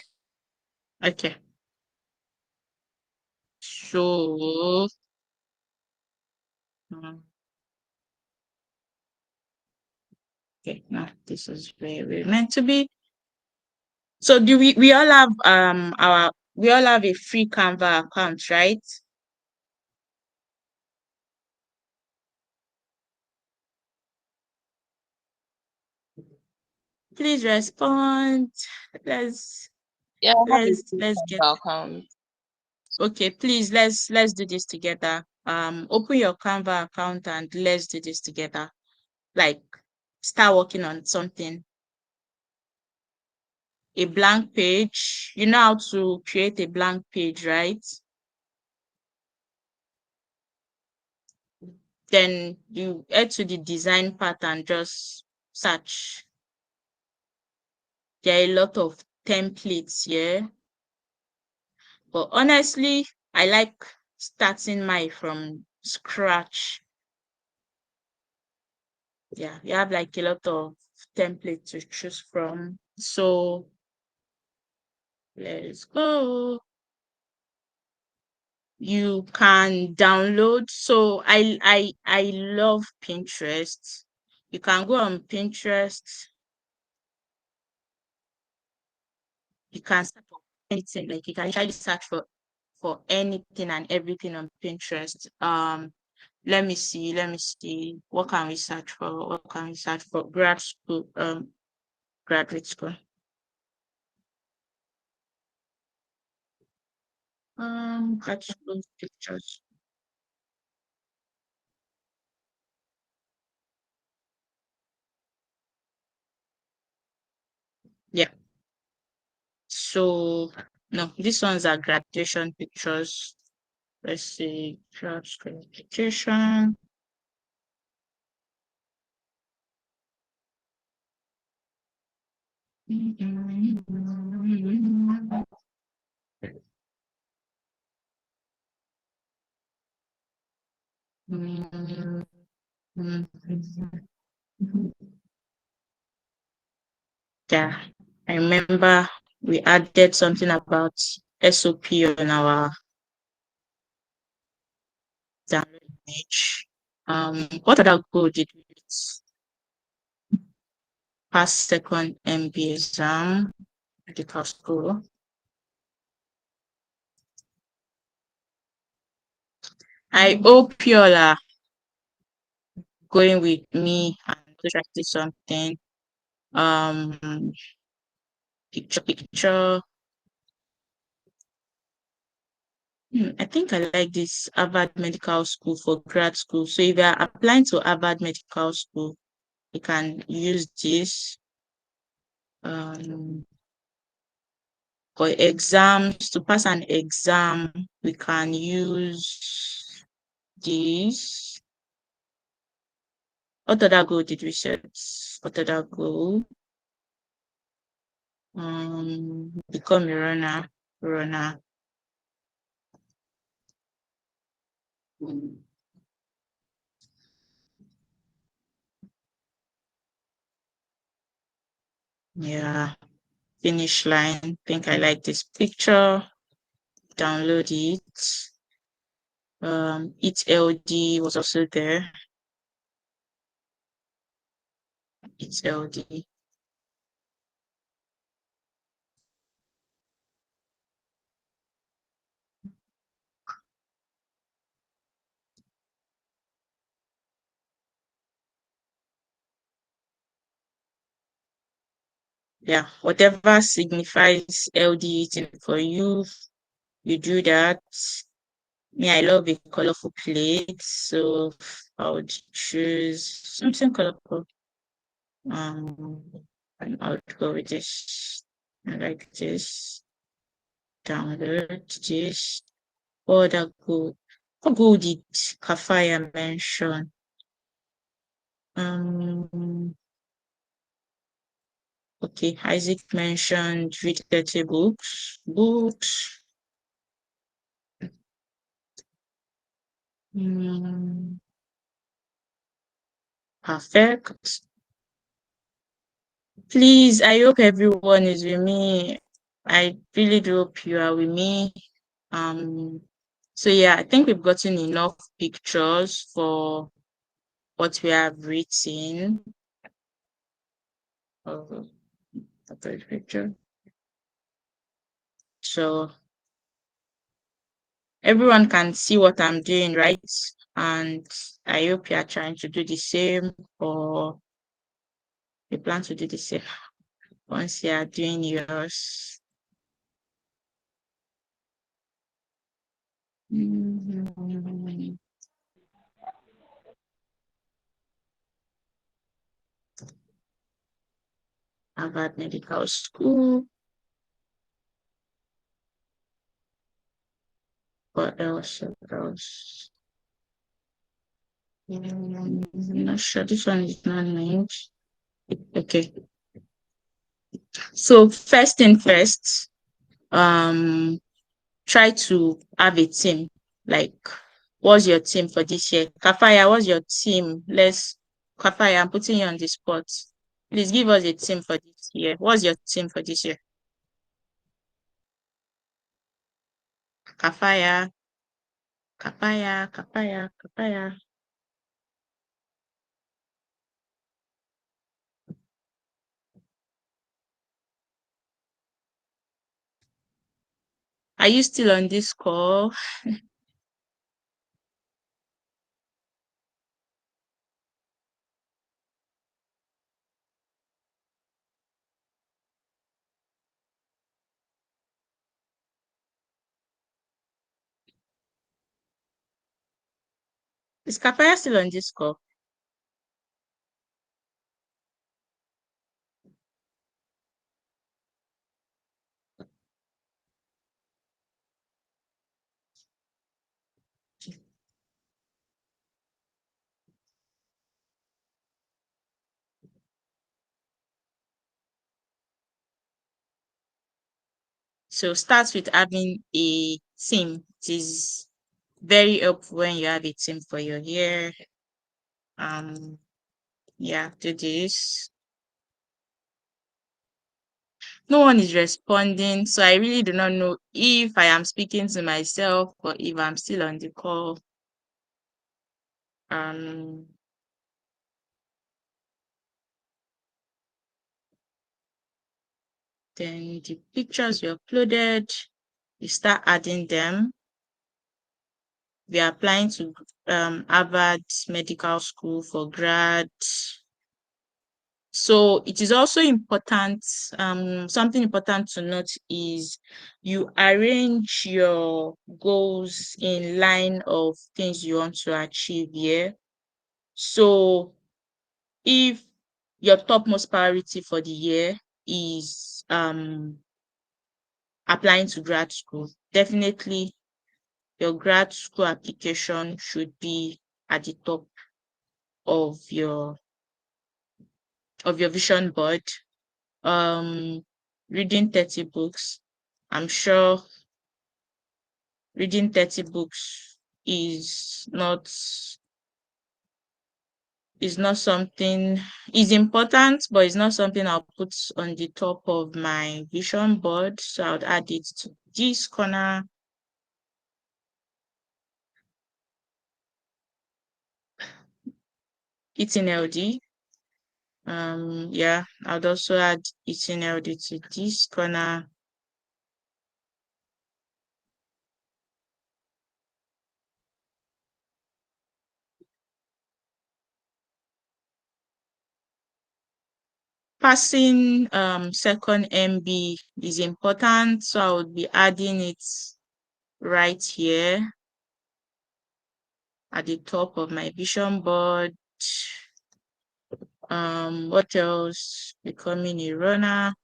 A: Okay. So, okay, now this is where we're meant to be. So do we all have we all have a free Canva account, right? Please respond. Let's
G: Yeah, I have a
A: let's get
G: Canva account.
A: okay, please let's do this together. Open your Canva account and let's do this together. Like start working on something. A blank page. You know how to create a blank page, right? Then you head to the design part and just search. There are a lot of templates here. But honestly, I like starting mine from scratch. Yeah, you have like a lot of templates to choose from. So let's go. You can download. So I love Pinterest. You can go on Pinterest. You can search for anything. Like you can actually search for anything and everything on Pinterest. Let me see. What can we search for? What can we search for? Grad school, graduate school. Grad school pictures. Yeah. So no, these ones are graduation pictures. Let's see, grad school application. Mhm. Yeah, I remember we added something about SOP on our download page. What other goal did we reach? Pass second MB exam, medical school. I hope you all are going with me and practice something. Picture. I think I like this Harvard Medical School for grad school. So if you are applying to Harvard Medical School, you can use this. For exams, to pass an exam, we can use this. What other goal did we set? What other goal? Become a runner. Yeah, finish line. Think I like this picture. Download it. It LD was also there. It's LD. Yeah, whatever signifies LD eating for you, you do that. Me, I love a colorful plate, so I would choose something colorful. And I would go with this. I like this. Download this. Other goal. What goal did Kafaya mention? Okay, Isaac mentioned read 30 books. Perfect. Please, I hope everyone is with me. I really do hope you are with me. So yeah, I think we've gotten enough pictures for what we have written. Oh, a third picture. So everyone can see what I'm doing, right? And I hope you are trying to do the same, or you plan to do the same once you are doing yours. Harvard Medical School. What else? I'm not sure. This one is not named. Okay. So first thing first, try to have a team. Like, what's your team for this year? Kafaya, what's your team? Kafaya, I'm putting you on the spot. Please give us a team for this year. What's your team for this year? Kafaya, Kafaya. Are you still on this call? Is Kafaya still on this call? So start with having a team. It is very helpful when you have a team for your year. um yeah, do this. No one is responding, so I really do not know if I am speaking to myself or if I'm still on the call. Um then the pictures you uploaded, you start adding them. We are applying to Harvard Medical School for grad. So it is also important, something important to note is you arrange your goals in line of things you want to achieve here. So if your topmost priority for the year is applying to grad school, definitely your grad school application should be at the top of your vision board. Reading 30 books. I'm sure reading 30 books is not something is important, but it's not something I'll put on the top of my vision board. So I'll add it to this corner. Eating healthy. Yeah, I'd also add eating healthy to this corner. Passing second MB is important, so I would be adding it right here at the top of my vision board. What else? Becoming a runner.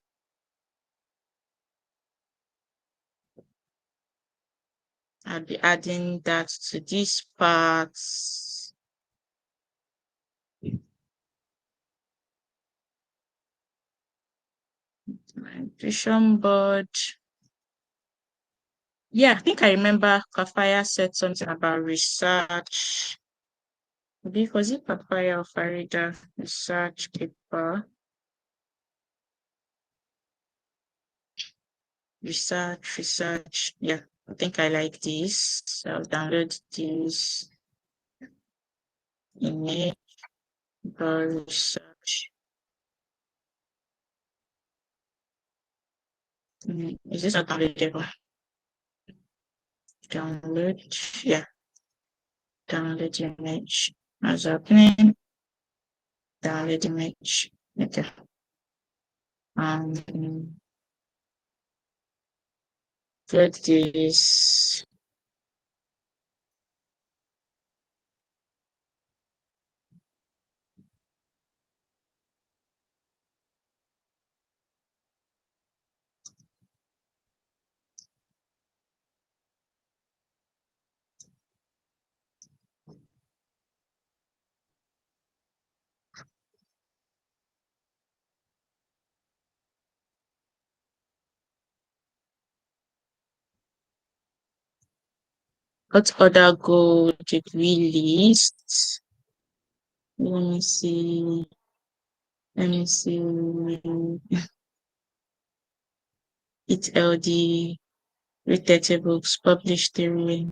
A: I'll be adding that to this part. My vision board. Yeah, I think I remember Kafaya said something about research. Maybe was it Kafaya or Farida? Research paper. Research. Yeah, I think I like this. So I'll download this image for research. Is this not downloadable? Download, yeah, download image. As opening, download image. Okay. Get this. What other goal did we list? Let me see. Let me see. It's LD, read 30 books, publish theory.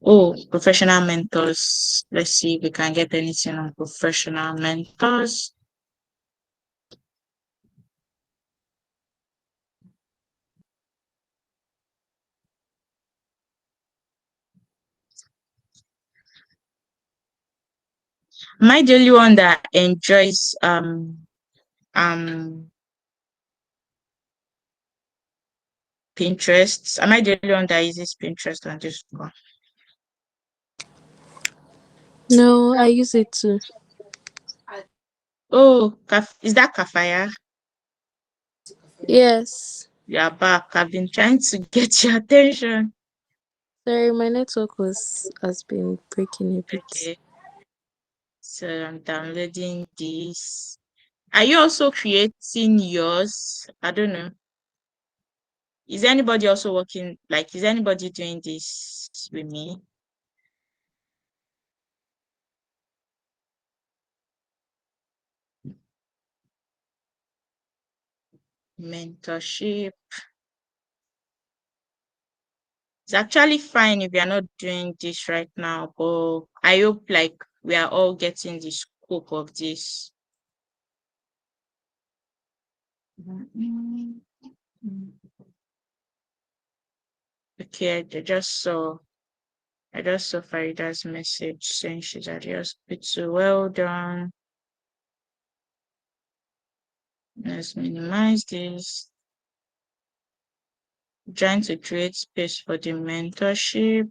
A: Oh, professional mentors. Let's see if we can get anything on professional mentors. Am I the only one that enjoys Pinterest? Am I the only one that uses Pinterest on this one?
D: No, I use it too.
A: Oh, is that Kafaya?
D: Yes.
A: You're back. I've been trying to get your attention.
D: Sorry, my network has been breaking a bit.
A: Okay. So I'm downloading this. Are you also creating yours? I don't know. Is anybody also working? Like, is anybody doing this with me? mentorship. It's actually fine if you're not doing this right now, but I hope like we are all getting the scope of this. Okay, I just saw Farida's message saying she's at the hospital. Well done. Let's minimize this. Trying to create space for the mentorship.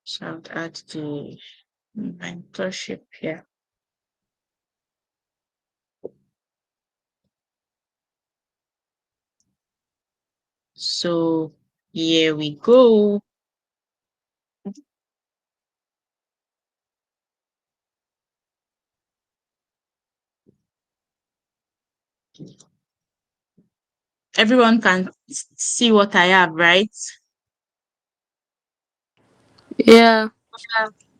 A: So I'll add the mentorship here. So here we go. Everyone can see what I have, right?
D: Yeah.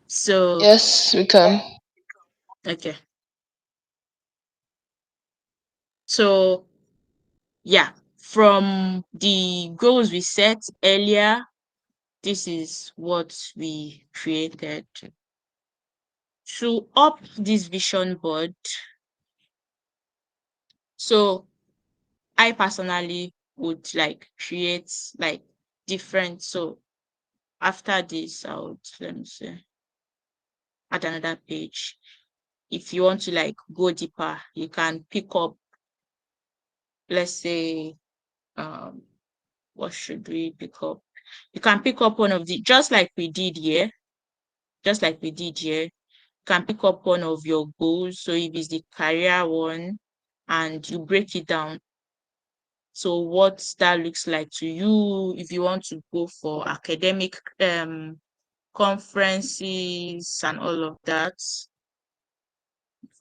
A: So,
G: Yes, we can.
A: okay. So, yeah, from the goals we set earlier, this is what we created. To up this vision board, so I personally would like create like different. So after this, I would, let me see, add another page. If you want to like go deeper, you can pick up, let's say, um, what should we pick up? You can pick up one of the, just like we did here, you can pick up one of your goals. So if it's the career one and you break it down, so what that looks like to you, if you want to go for academic conferences and all of that.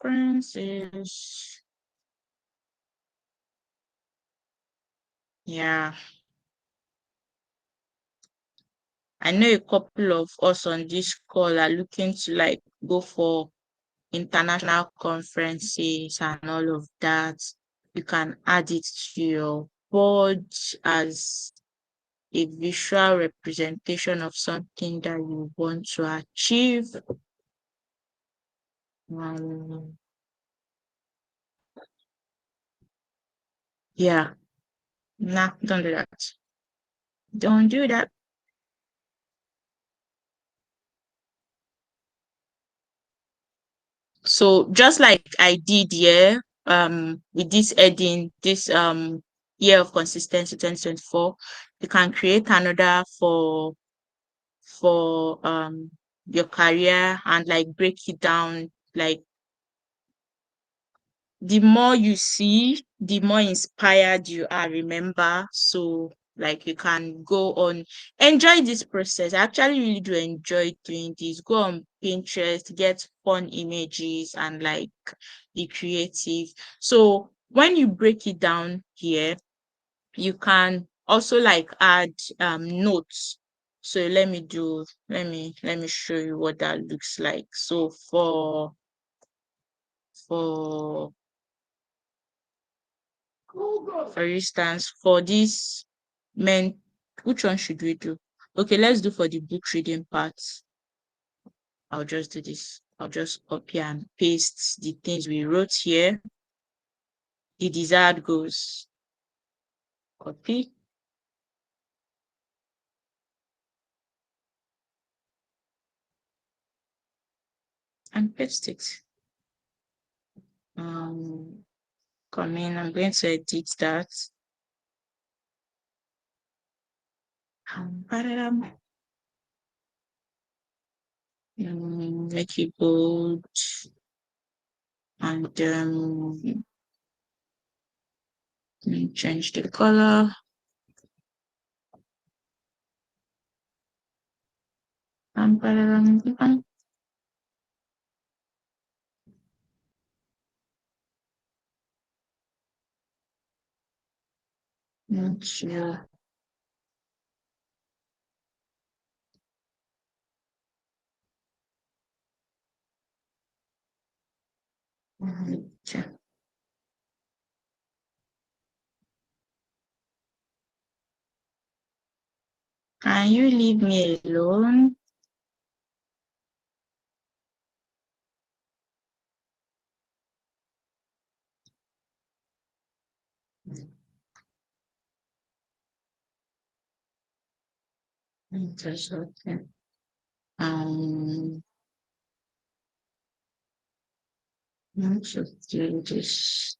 A: Conferences. Yeah. I know a couple of us on this call are looking to like go for international conferences and all of that. You can add it to your board as a visual representation of something that you want to achieve. Yeah, nah, don't do that. Don't do that. So just like I did here, with this heading, this year of consistency 2024, you can create another for your career and like break it down. Like the more you see, the more inspired you are, remember. So like you can go on, enjoy this process. I actually really do enjoy doing this. Go on Pinterest, get fun images and like be creative. So when you break it down here, you can also like add notes. So let me show you what that looks like. So for for instance, for this men, which one should we do? Okay, let's do for the book reading part. I'll just do this. I'll just copy and paste the things we wrote here. The desired goals. Copy and paste it. Come in. I'm going to edit that. Ba-da-dum. Make it bold and change the color. And ba-da-dum. Not sure. Okay. Can you leave me alone? Just okay. I should do this.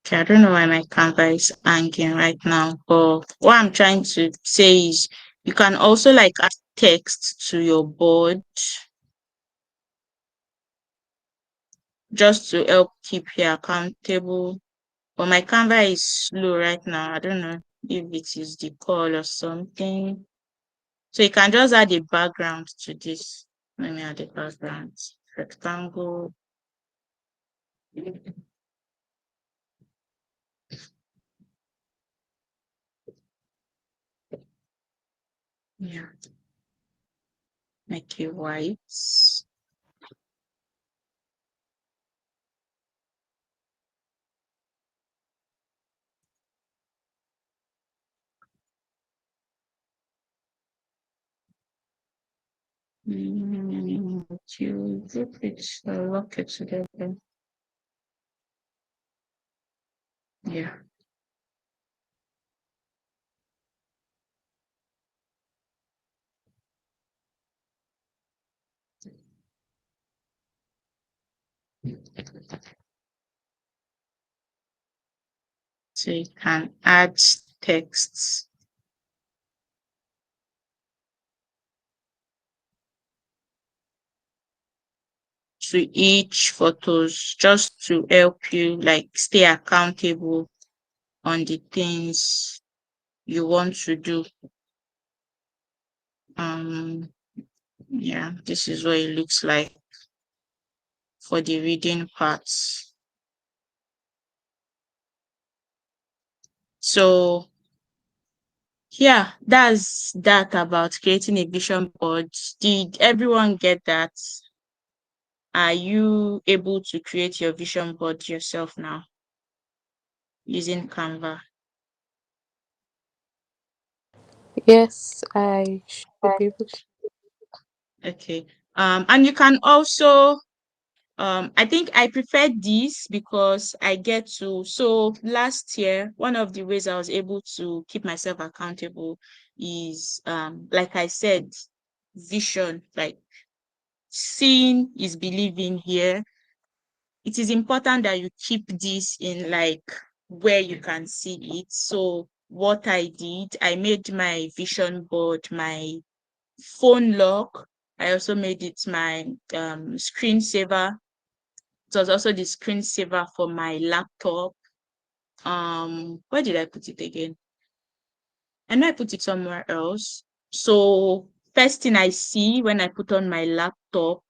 A: Okay, I don't know why my camera is hanging right now, but what I'm trying to say is you can also like add text to your board just to help keep you accountable. But my camera is slow right now. I don't know if it is the call or something. So you can just add a background to this. Let me add a background. Rectangle. Yeah, make it white. To group it, lock it together. Yeah. So you can add texts to each photos just to help you like stay accountable on the things you want to do. Yeah, this is what it looks like for the reading parts. So yeah, that's that about creating a vision board. Did everyone get that? Are you able to create your vision board yourself now using Canva?
D: Yes, I should be able to.
A: Okay. And you can also I think I prefer this because I get to, so last year, one of the ways I was able to keep myself accountable is like I said, vision, like seeing is believing here. It is important that you keep this in like where you can see it. So what I did, I made my vision board my phone lock. I also made it my screensaver. It was also the screensaver for my laptop. Where did I put it again? I know I put it somewhere else. So first thing I see when I put on my laptop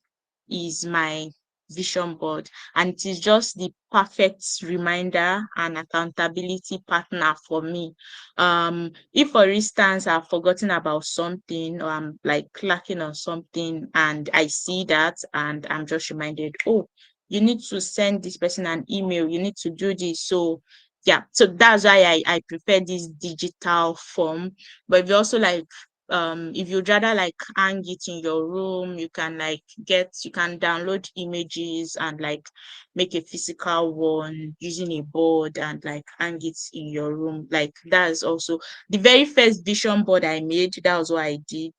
A: is my vision board, and it is just the perfect reminder and accountability partner for me. If for instance I've forgotten about something or I'm like lacking on something and I see that and I'm just reminded, oh, you need to send this person an email, you need to do this. So yeah, so that's why I prefer this digital form. But if you also like if you'd rather like hang it in your room, you can like you can download images and like make a physical one using a board and like hang it in your room. Like that's also the very first vision board I made. That was what I did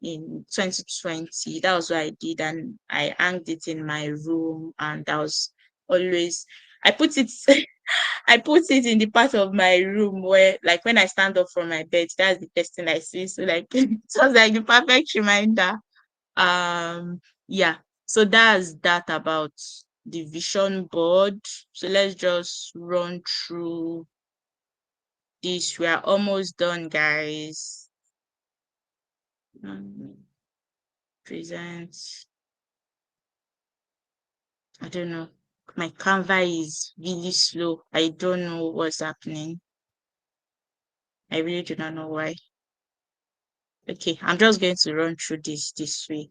A: in 2020. That was what I did, and I hanged it in my room, and that was always I put it I put it in the part of my room where, like, when I stand up from my bed, that's the first thing I see. So, like, it was like the perfect reminder. Yeah. So that's that about the vision board. So let's just run through this. We are almost done, guys. Present. I don't know. My Canva is really slow. I don't know what's happening. I really do not know why. Okay, I'm just going to run through this way.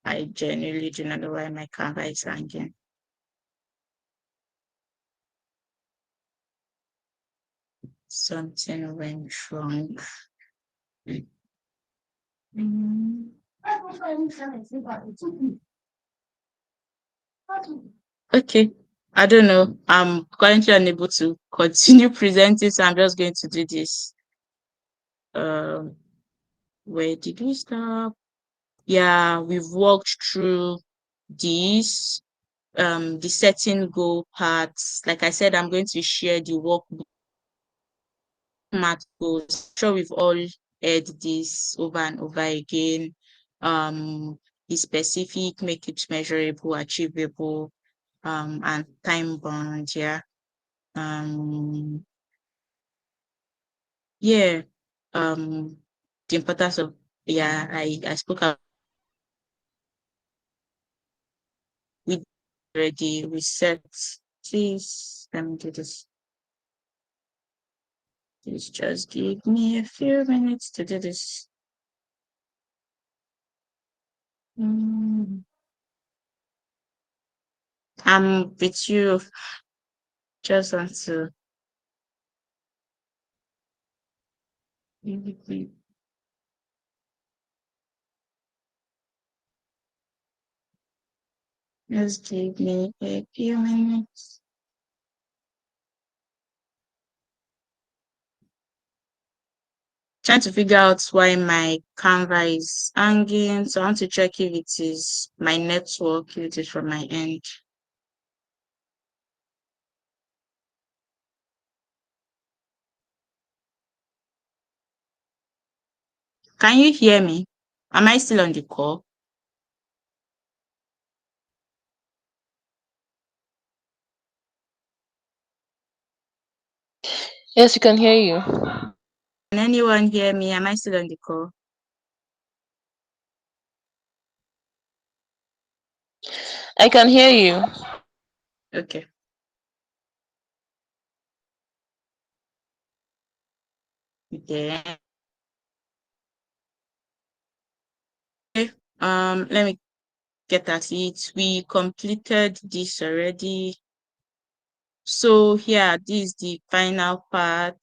A: I genuinely do not know why my Canva is hanging. Something went wrong. Okay, I don't know. I'm currently unable to continue presenting, so I'm just going to do this. Where did we stop? Yeah, we've walked through this, the setting goal parts. Like I said, I'm going to share the workbook math goals. I'm sure we've all heard this over and over again. Be specific, make it measurable, achievable, and time bound. Yeah. Um, yeah. The importance of, yeah, I spoke about we already. We set. Please let me do this. Please just give me a few minutes to do this. I'm with you. Just want to just give me a few minutes. Trying to figure out why my Canva is hanging. So I want to check if it is my network, if it is from my end. Can you hear me? Am I still on the call?
G: Yes, we can hear you.
A: Can anyone hear me? Am I still on the call?
G: I can hear you.
A: Okay. Then let me get at it. We completed this already. So here, this is the final part.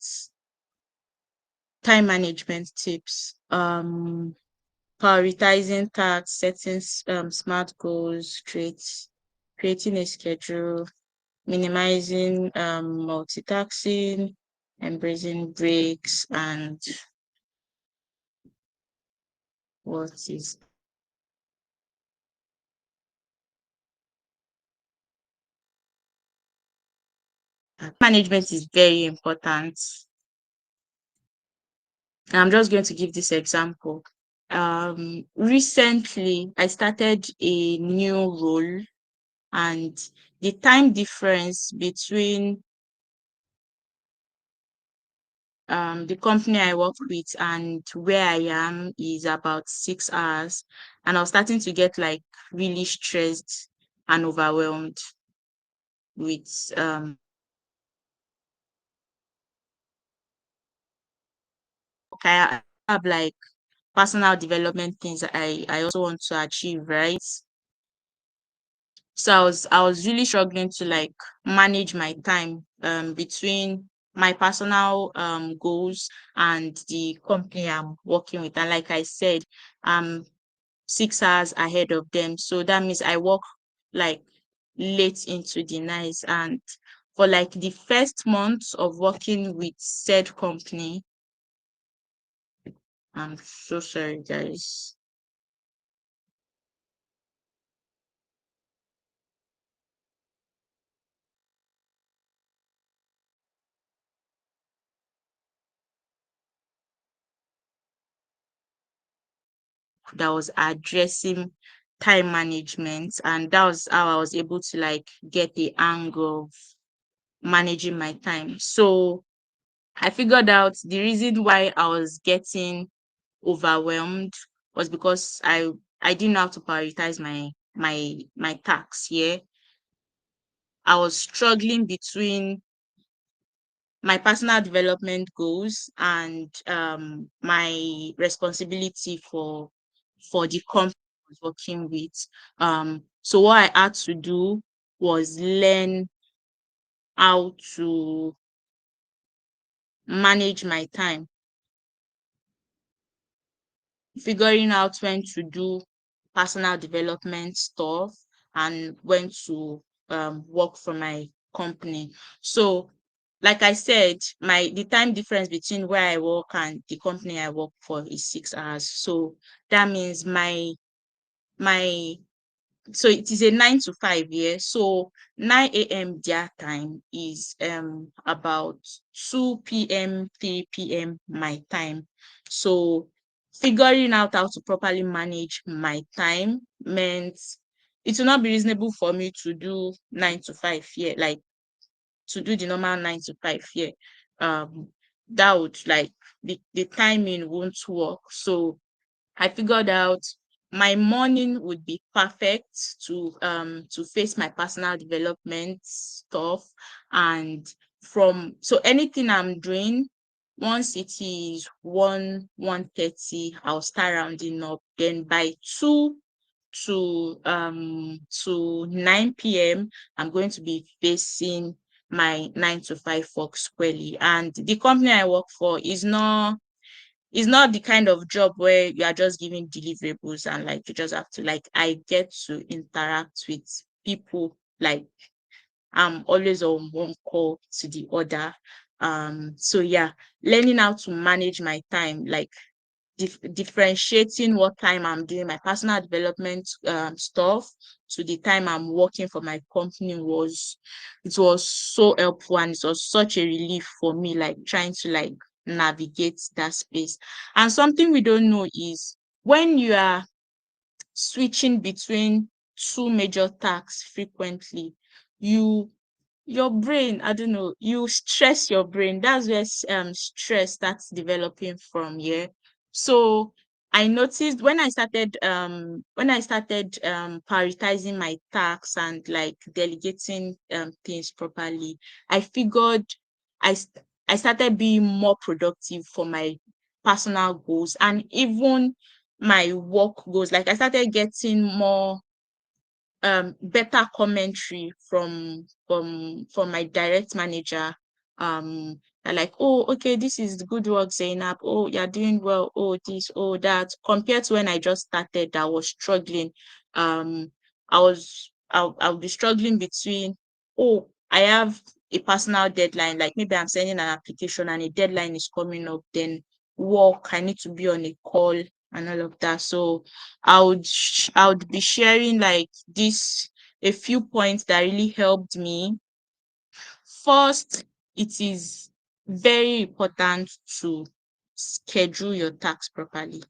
A: Time management tips. Prioritizing tasks, setting smart goals, creating a schedule, minimizing multitasking, embracing breaks, and what is management is very important. And I'm just going to give this example. Recently I started a new role, and the time difference between the company I work with and where I am is about 6 hours. And I was starting to get like really stressed and overwhelmed with okay, I have like personal development things that I also want to achieve, right? So I was really struggling to like manage my time between my personal goals and the company I'm working with. And like I said, I'm 6 hours ahead of them. So that means I work like late into the night. And for like the first month of working with said company, I'm so sorry guys. That was addressing time management, and that was how I was able to like get the hang of managing my time. So I figured out the reason why I was getting overwhelmed was because I didn't know how to prioritize my tasks. Yeah, I was struggling between my personal development goals and my responsibility for the company I was working with. So what I had to do was learn how to manage my time, figuring out when to do personal development stuff and when to work for my company. So, like I said, the time difference between where I work and the company I work for is 6 hours. So that means my so it is a 9 to 5, yeah. So 9 a.m. their time is about 2 p.m., 3 p.m. my time. So figuring out how to properly manage my time meant it will not be reasonable for me to do 9 to 5 here, like to do the normal 9 to 5 here. Um that would like the timing won't work. So I figured out my morning would be perfect to face my personal development stuff. And so anything I'm doing, once it is 1:30, I'll start rounding up. Then by 9 p.m. I'm going to be facing my 9 to 5 work squarely. And the company I work for is not, it's not the kind of job where you are just giving deliverables and like you just have to, like, I get to interact with people. Like I'm always on one call to the other. So yeah, learning how to manage my time, like differentiating what time I'm doing my personal development stuff to the time I'm working for my company it was so helpful, and it was such a relief for me, like trying to like navigate that space. And something we don't know is when you are switching between two major tasks frequently, you your brain, I don't know, you stress your brain. That's where stress starts developing from. Yeah. So I noticed when I started prioritizing my tasks and like delegating things properly, I figured I started being more productive for my personal goals and even my work goals. Like I started getting more better commentary from my direct manager. They're like, oh, okay, this is the good work, Zainab. Oh, you're doing well. Oh, this, oh, that. Compared to when I just started, I was struggling. I'll be struggling between, oh, I have a personal deadline, like maybe I'm sending an application and a deadline is coming up, then work, I need to be on a call and all of that. So I would be sharing like this a few points that really helped me. First, it is very important to schedule your tasks properly.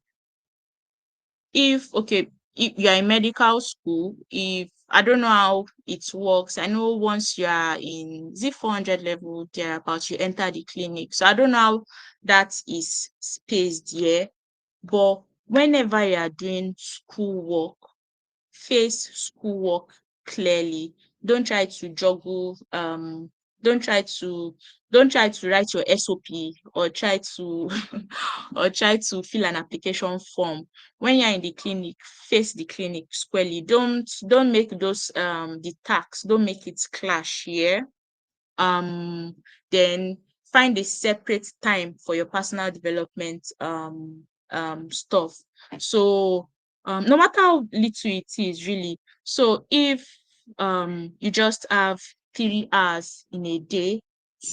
A: If okay, if you are in medical school, if I don't know how it works, I know once you are in Z400 level thereabouts, you enter the clinic. So I don't know how that is spaced here, but whenever you are doing school work, face schoolwork clearly. Don't try to juggle, don't try to don't try to write your SOP or try to or try to fill an application form. When you're in the clinic, face the clinic squarely. Don't make those the tasks, don't make it clash here. um then find a separate time for your personal development stuff. So no matter how little it is really, so if you just have 3 hours in a day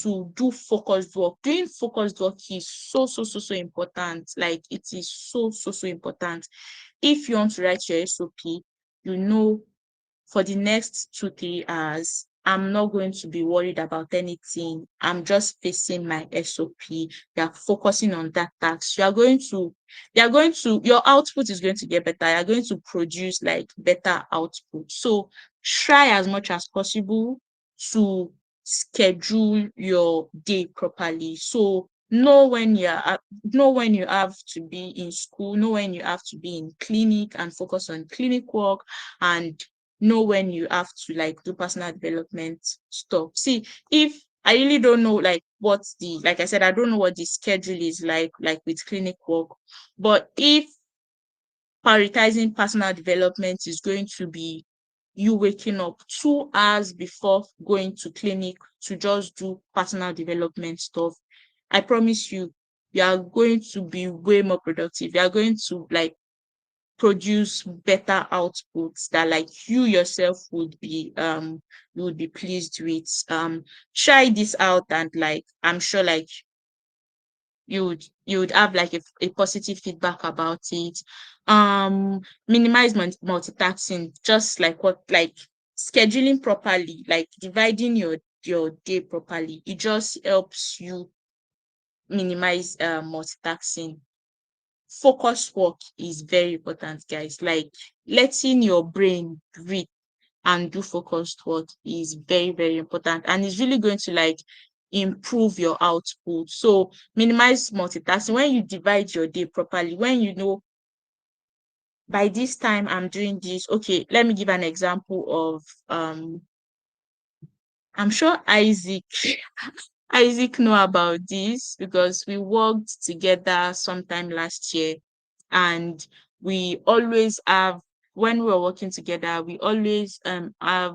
A: to do focused work, doing focused work is so important. Like it is so important. If you want to write your SOP, you know, for the next 2 3 hours, I'm not going to be worried about anything. I'm just facing my SOP. You're focusing on that task. Your output is going to get better. You're going to produce like better output. So try as much as possible to schedule your day properly. So know when know when you have to be in school, know when you have to be in clinic and focus on clinic work, and know when you have to like do personal development stuff. See, if I really don't know like what's the, like I said, I don't know what the schedule is like with clinic work, but if prioritizing personal development is going to be you waking up 2 hours before going to clinic to just do personal development stuff, I promise you, you are going to be way more productive. You are going to like produce better outputs that like you yourself would be pleased with. Try this out, and like I'm sure like you would have like a positive feedback about it. Minimize multitasking, just like what like scheduling properly, like dividing your day properly. It just helps you minimize multitasking. Focus work is very important, guys. Like letting your brain breathe and do focused work is very, very important, and it's really going to like improve your output. So minimize multitasking. When you divide your day properly, when you know by this time I'm doing this. Okay, let me give an example of I'm sure Isaac know about this because we worked together sometime last year, and we always have, when we were working together, we always have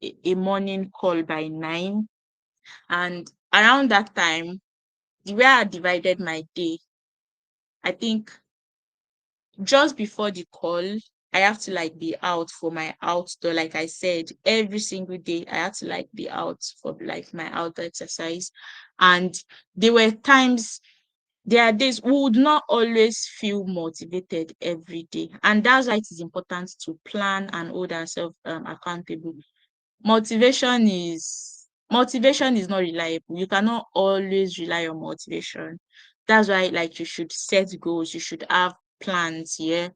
A: a morning call by 9. And around that time, the way I divided my day, I think just before the call, I have to like be out for my outdoor. Like I said, every single day I have to like be out for like my outdoor exercise. And there were times, there are days we would not always feel motivated every day. And that's why it is important to plan and hold ourselves accountable. Motivation is not reliable. You cannot always rely on motivation. That's why like you should set goals, you should have plans. Yeah.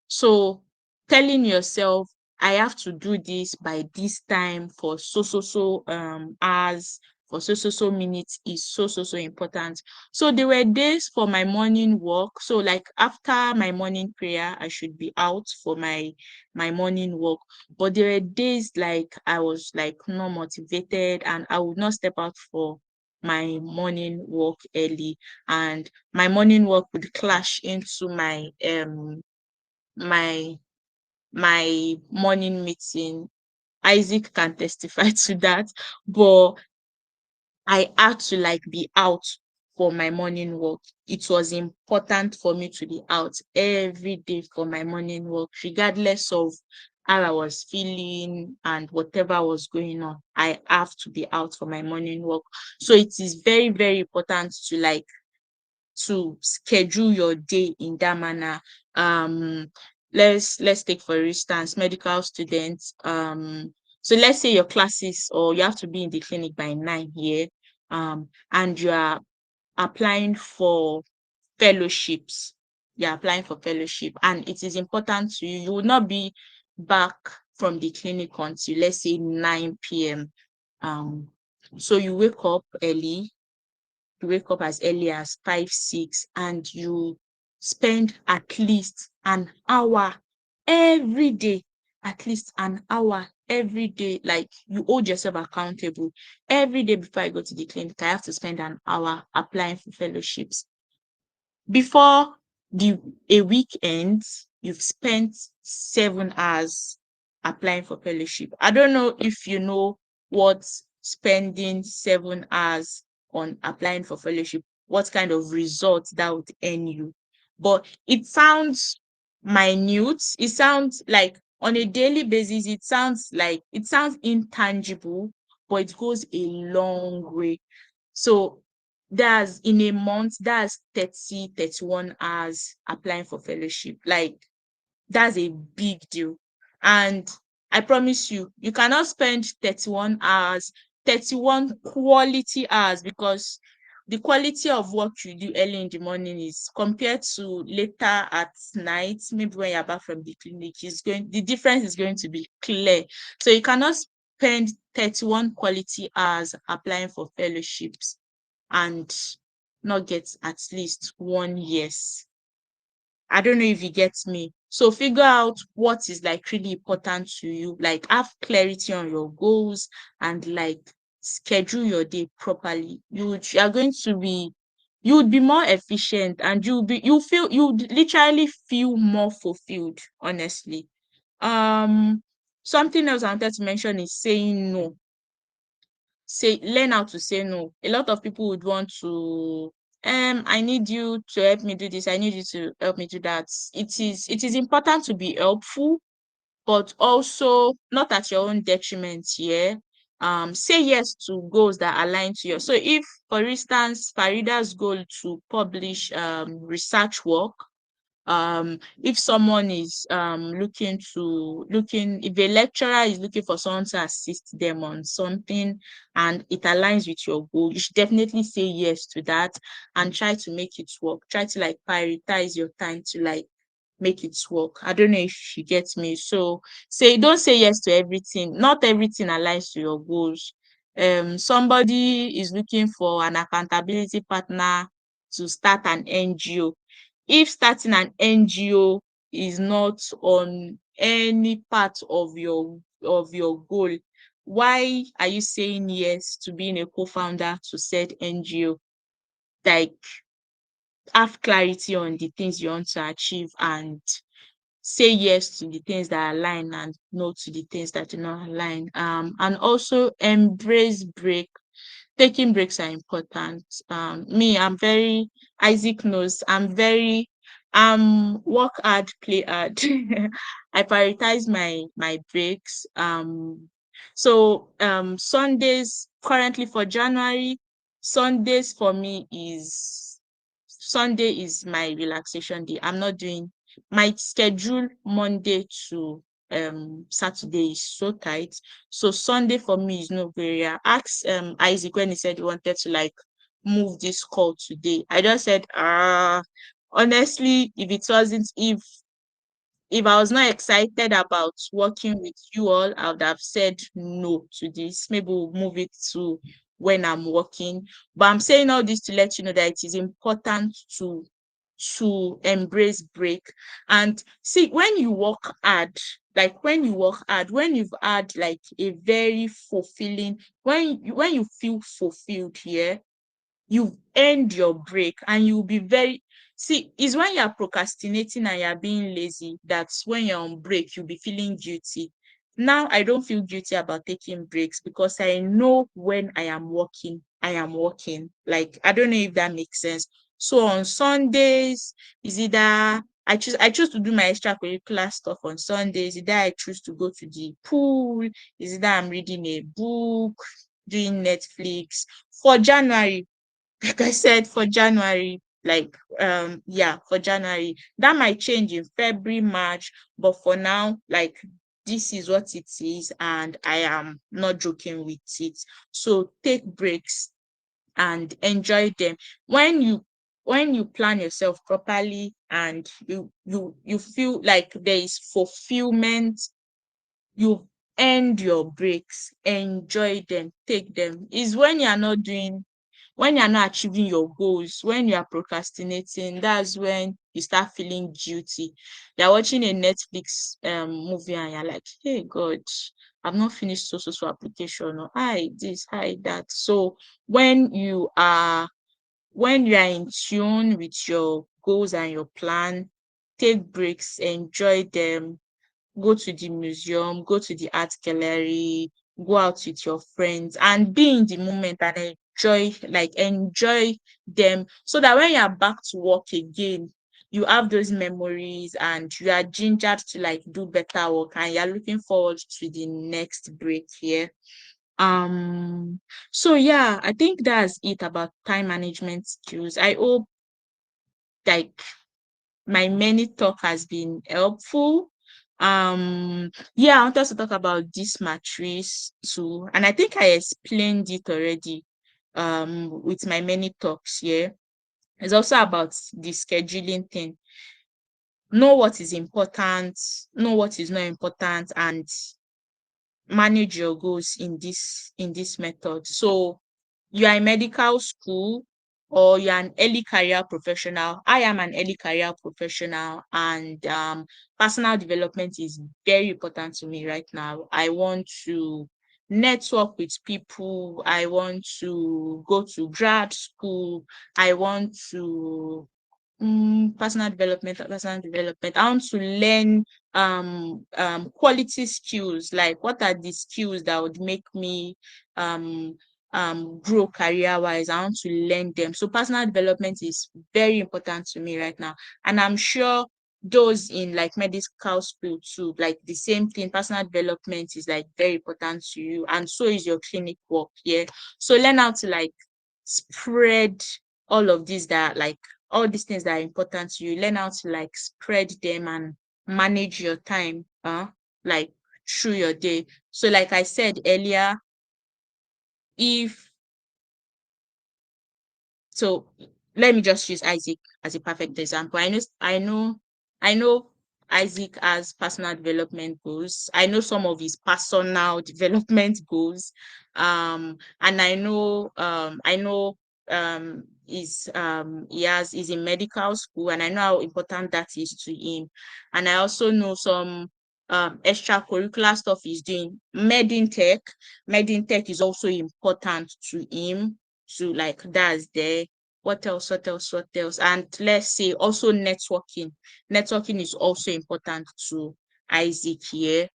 A: So telling yourself I have to do this by this time for hours, for so minutes is so important. So there were days for my morning walk. So like after my morning prayer, I should be out for my morning walk. But there were days like I was like not motivated, and I would not step out for my morning walk early, and my morning walk would clash into my my morning meeting. Isaac can testify to that. But I had to like be out for my morning walk. It was important for me to be out every day for my morning walk, regardless of how I was feeling and whatever was going on. I have to be out for my morning walk. So it is very, very important to schedule your day in that manner. Um, let's take for instance medical students. So let's say your classes, or you have to be in the clinic by 9 here, and you are applying for fellowships. You're applying for fellowship, and it is important to you. You will not be back from the clinic until let's say 9 p.m. So you wake up as early as 5, 6, and you spend at least an hour every day, at least an hour every day. Like you hold yourself accountable. Every day before I go to the clinic, I have to spend an hour applying for fellowships. Before the a week ends, you've spent 7 hours applying for fellowship. I don't know if you know what spending 7 hours on applying for fellowship, what kind of results that would earn you. But it sounds minute. It sounds like on a daily basis, it sounds intangible, but it goes a long way. So that's in a month, that's 31 hours applying for fellowship. Like that's a big deal. And I promise you, you cannot spend 31 hours, 31 quality hours, because the quality of work you do early in the morning is compared to later at night, maybe when you're back from the clinic, the difference is going to be clear. So you cannot spend 31 quality hours applying for fellowships and not get at least 1 yes. I don't know if you get me. So figure out what is like really important to you, like have clarity on your goals and like schedule your day properly. You are going to be you would be more efficient and you literally feel more fulfilled, honestly. Something else I wanted to mention is saying no. Learn how to say no. A lot of people would want to I need you to help me do this, I need you to help me do that. It is important to be helpful, but also not at your own detriment. Yeah. Say yes to goals that align to you. So if, for instance, Farida's goal to publish research work, if someone is looking if a lecturer is looking for someone to assist them on something and it aligns with your goal, you should definitely say yes to that and try to make it work. Try to like prioritize your time to like make it work. I don't know if you get me. So don't say yes to everything. Not everything aligns to your goals. Somebody is looking for an accountability partner to start an NGO. If starting an NGO is not on any part of your goal, why are you saying yes to being a co-founder to said NGO? Like, have clarity on the things you want to achieve and say yes to the things that align and no to the things that do not align. And also embrace break. Taking breaks are important. I'm very Isaac knows. Work hard, play hard. I prioritize my breaks. Sundays currently for January, Sundays for me is Sunday is my relaxation day. I'm not doing my schedule Monday to Saturday is so tight. So Sunday for me is no barrier. Ask Isaac when he said he wanted to like move this call today. I just said, honestly, if I was not excited about working with you all, I would have said no to this. Maybe we'll move it to when I'm working. But I'm saying all this to let you know that it is important to embrace break. And see, when you work hard, when you've had like a very fulfilling, when you feel fulfilled here, you've earned your break and you'll be very see it's when you're procrastinating and you're being lazy that's when you're on break you'll be feeling guilty. Now I don't feel guilty about taking breaks because I know when I am working. Like, I don't know if that makes sense. So on Sundays, is either I choose to do my extracurricular stuff on Sundays. Either I choose to go to the pool, is either I'm reading a book, doing Netflix. For January, like I said, for January, for January. That might change in February, March, but for now, like this is what it is, and I am not joking with it. So take breaks and enjoy them. When you plan yourself properly and you feel like there is fulfillment, you end your breaks, enjoy them, take them. Is when you're not achieving your goals, when you are procrastinating, that's when you start feeling guilty. You're watching a Netflix movie and you're like, hey God, I've not finished so application, or hi this, hi that. So when you are in tune with your goals and your plan, take breaks, enjoy them, go to the museum, go to the art gallery, go out with your friends and be in the moment and enjoy them so that when you're back to work again, you have those memories and you are gingered to like do better work and you're looking forward to the next break here. So yeah, I think that's it about time management skills. I hope like my many talk has been helpful. Yeah, I wanted to talk about this matrix too, and I think I explained it already with my many talks here. It's also about the scheduling thing. Know what is important, know what is not important, and manage your goals in this method. So you are in medical school or you're an early career professional. I am an early career professional, and personal development is very important to me right now. I want to network with people. I want to go to grad school. I want to personal development, personal development. I want to learn quality skills. Like, what are the skills that would make me um grow career wise? I want to learn them. So personal development is very important to me right now. And I'm sure those in like medical school too, like the same thing, personal development is like very important to you, and so is your clinic work. Yeah. So learn how to like spread all of these that like all these things that are important to you. Learn how to like spread them and manage your time like through your day. So like I said earlier, if so let me just use Isaac as a perfect example. I know Isaac has personal development goals. I know some of his personal development goals. And I know he's in medical school, and I know how important that is to him. And I also know some extracurricular stuff he's doing. Medintech is also important to him. To like that's there. What else? What else? What else? And let's say also networking. Networking is also important to Isaac here.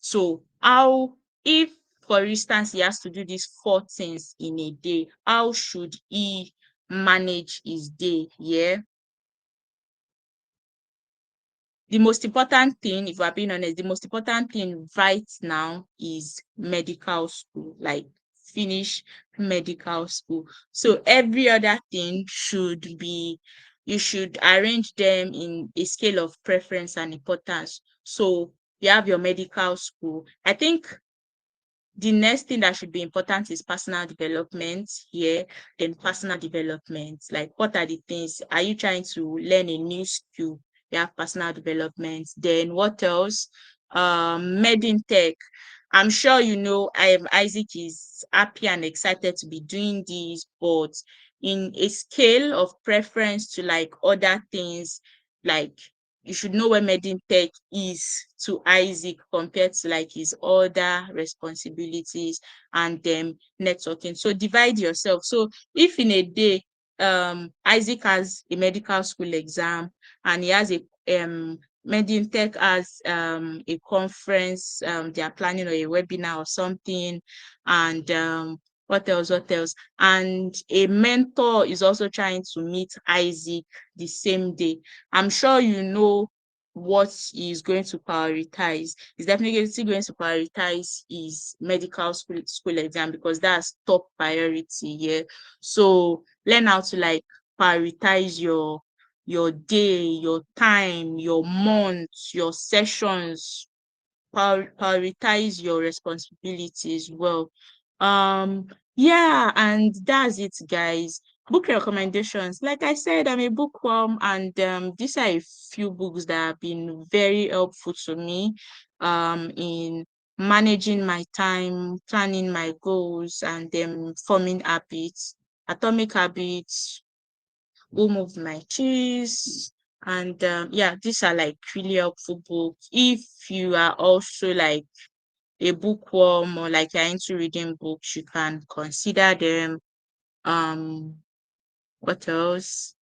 A: So how, if for instance he has to do these 4 things in a day, how should he manage his day? Yeah. The most important thing, if we're being honest, the most important thing right now is medical school, like finish medical school. So every other thing should be, you should arrange them in a scale of preference and importance. So you have your medical school. I think the next thing that should be important is personal development here. Then personal development, like what are the things? Are you trying to learn a new skill? You have personal development. Then what else? Medintech. I'm sure you know Isaac is happy and excited to be doing this, but in a scale of preference to like other things, like you should know where Medintech is to Isaac compared to like his other responsibilities and them networking. So divide yourself. So if in a day, Isaac has a medical school exam and he has a Medintech has a conference, they are planning or a webinar or something, and what else? What else? And a mentor is also trying to meet Isaac the same day. I'm sure you know what he's going to prioritize. He's definitely going to prioritize his medical school exam because that's top priority here. So learn how to like prioritize your day, your time, your months, your sessions, prioritize your responsibilities well. Yeah, and that's it, guys. Book recommendations. Like I said, I'm a bookworm, and these are a few books that have been very helpful to me in managing my time, planning my goals, and forming habits. Atomic Habits, Who Moved My Cheese, and yeah, these are like really helpful books. If you are also like a bookworm or like you're into reading books, you can consider them. Um, what else?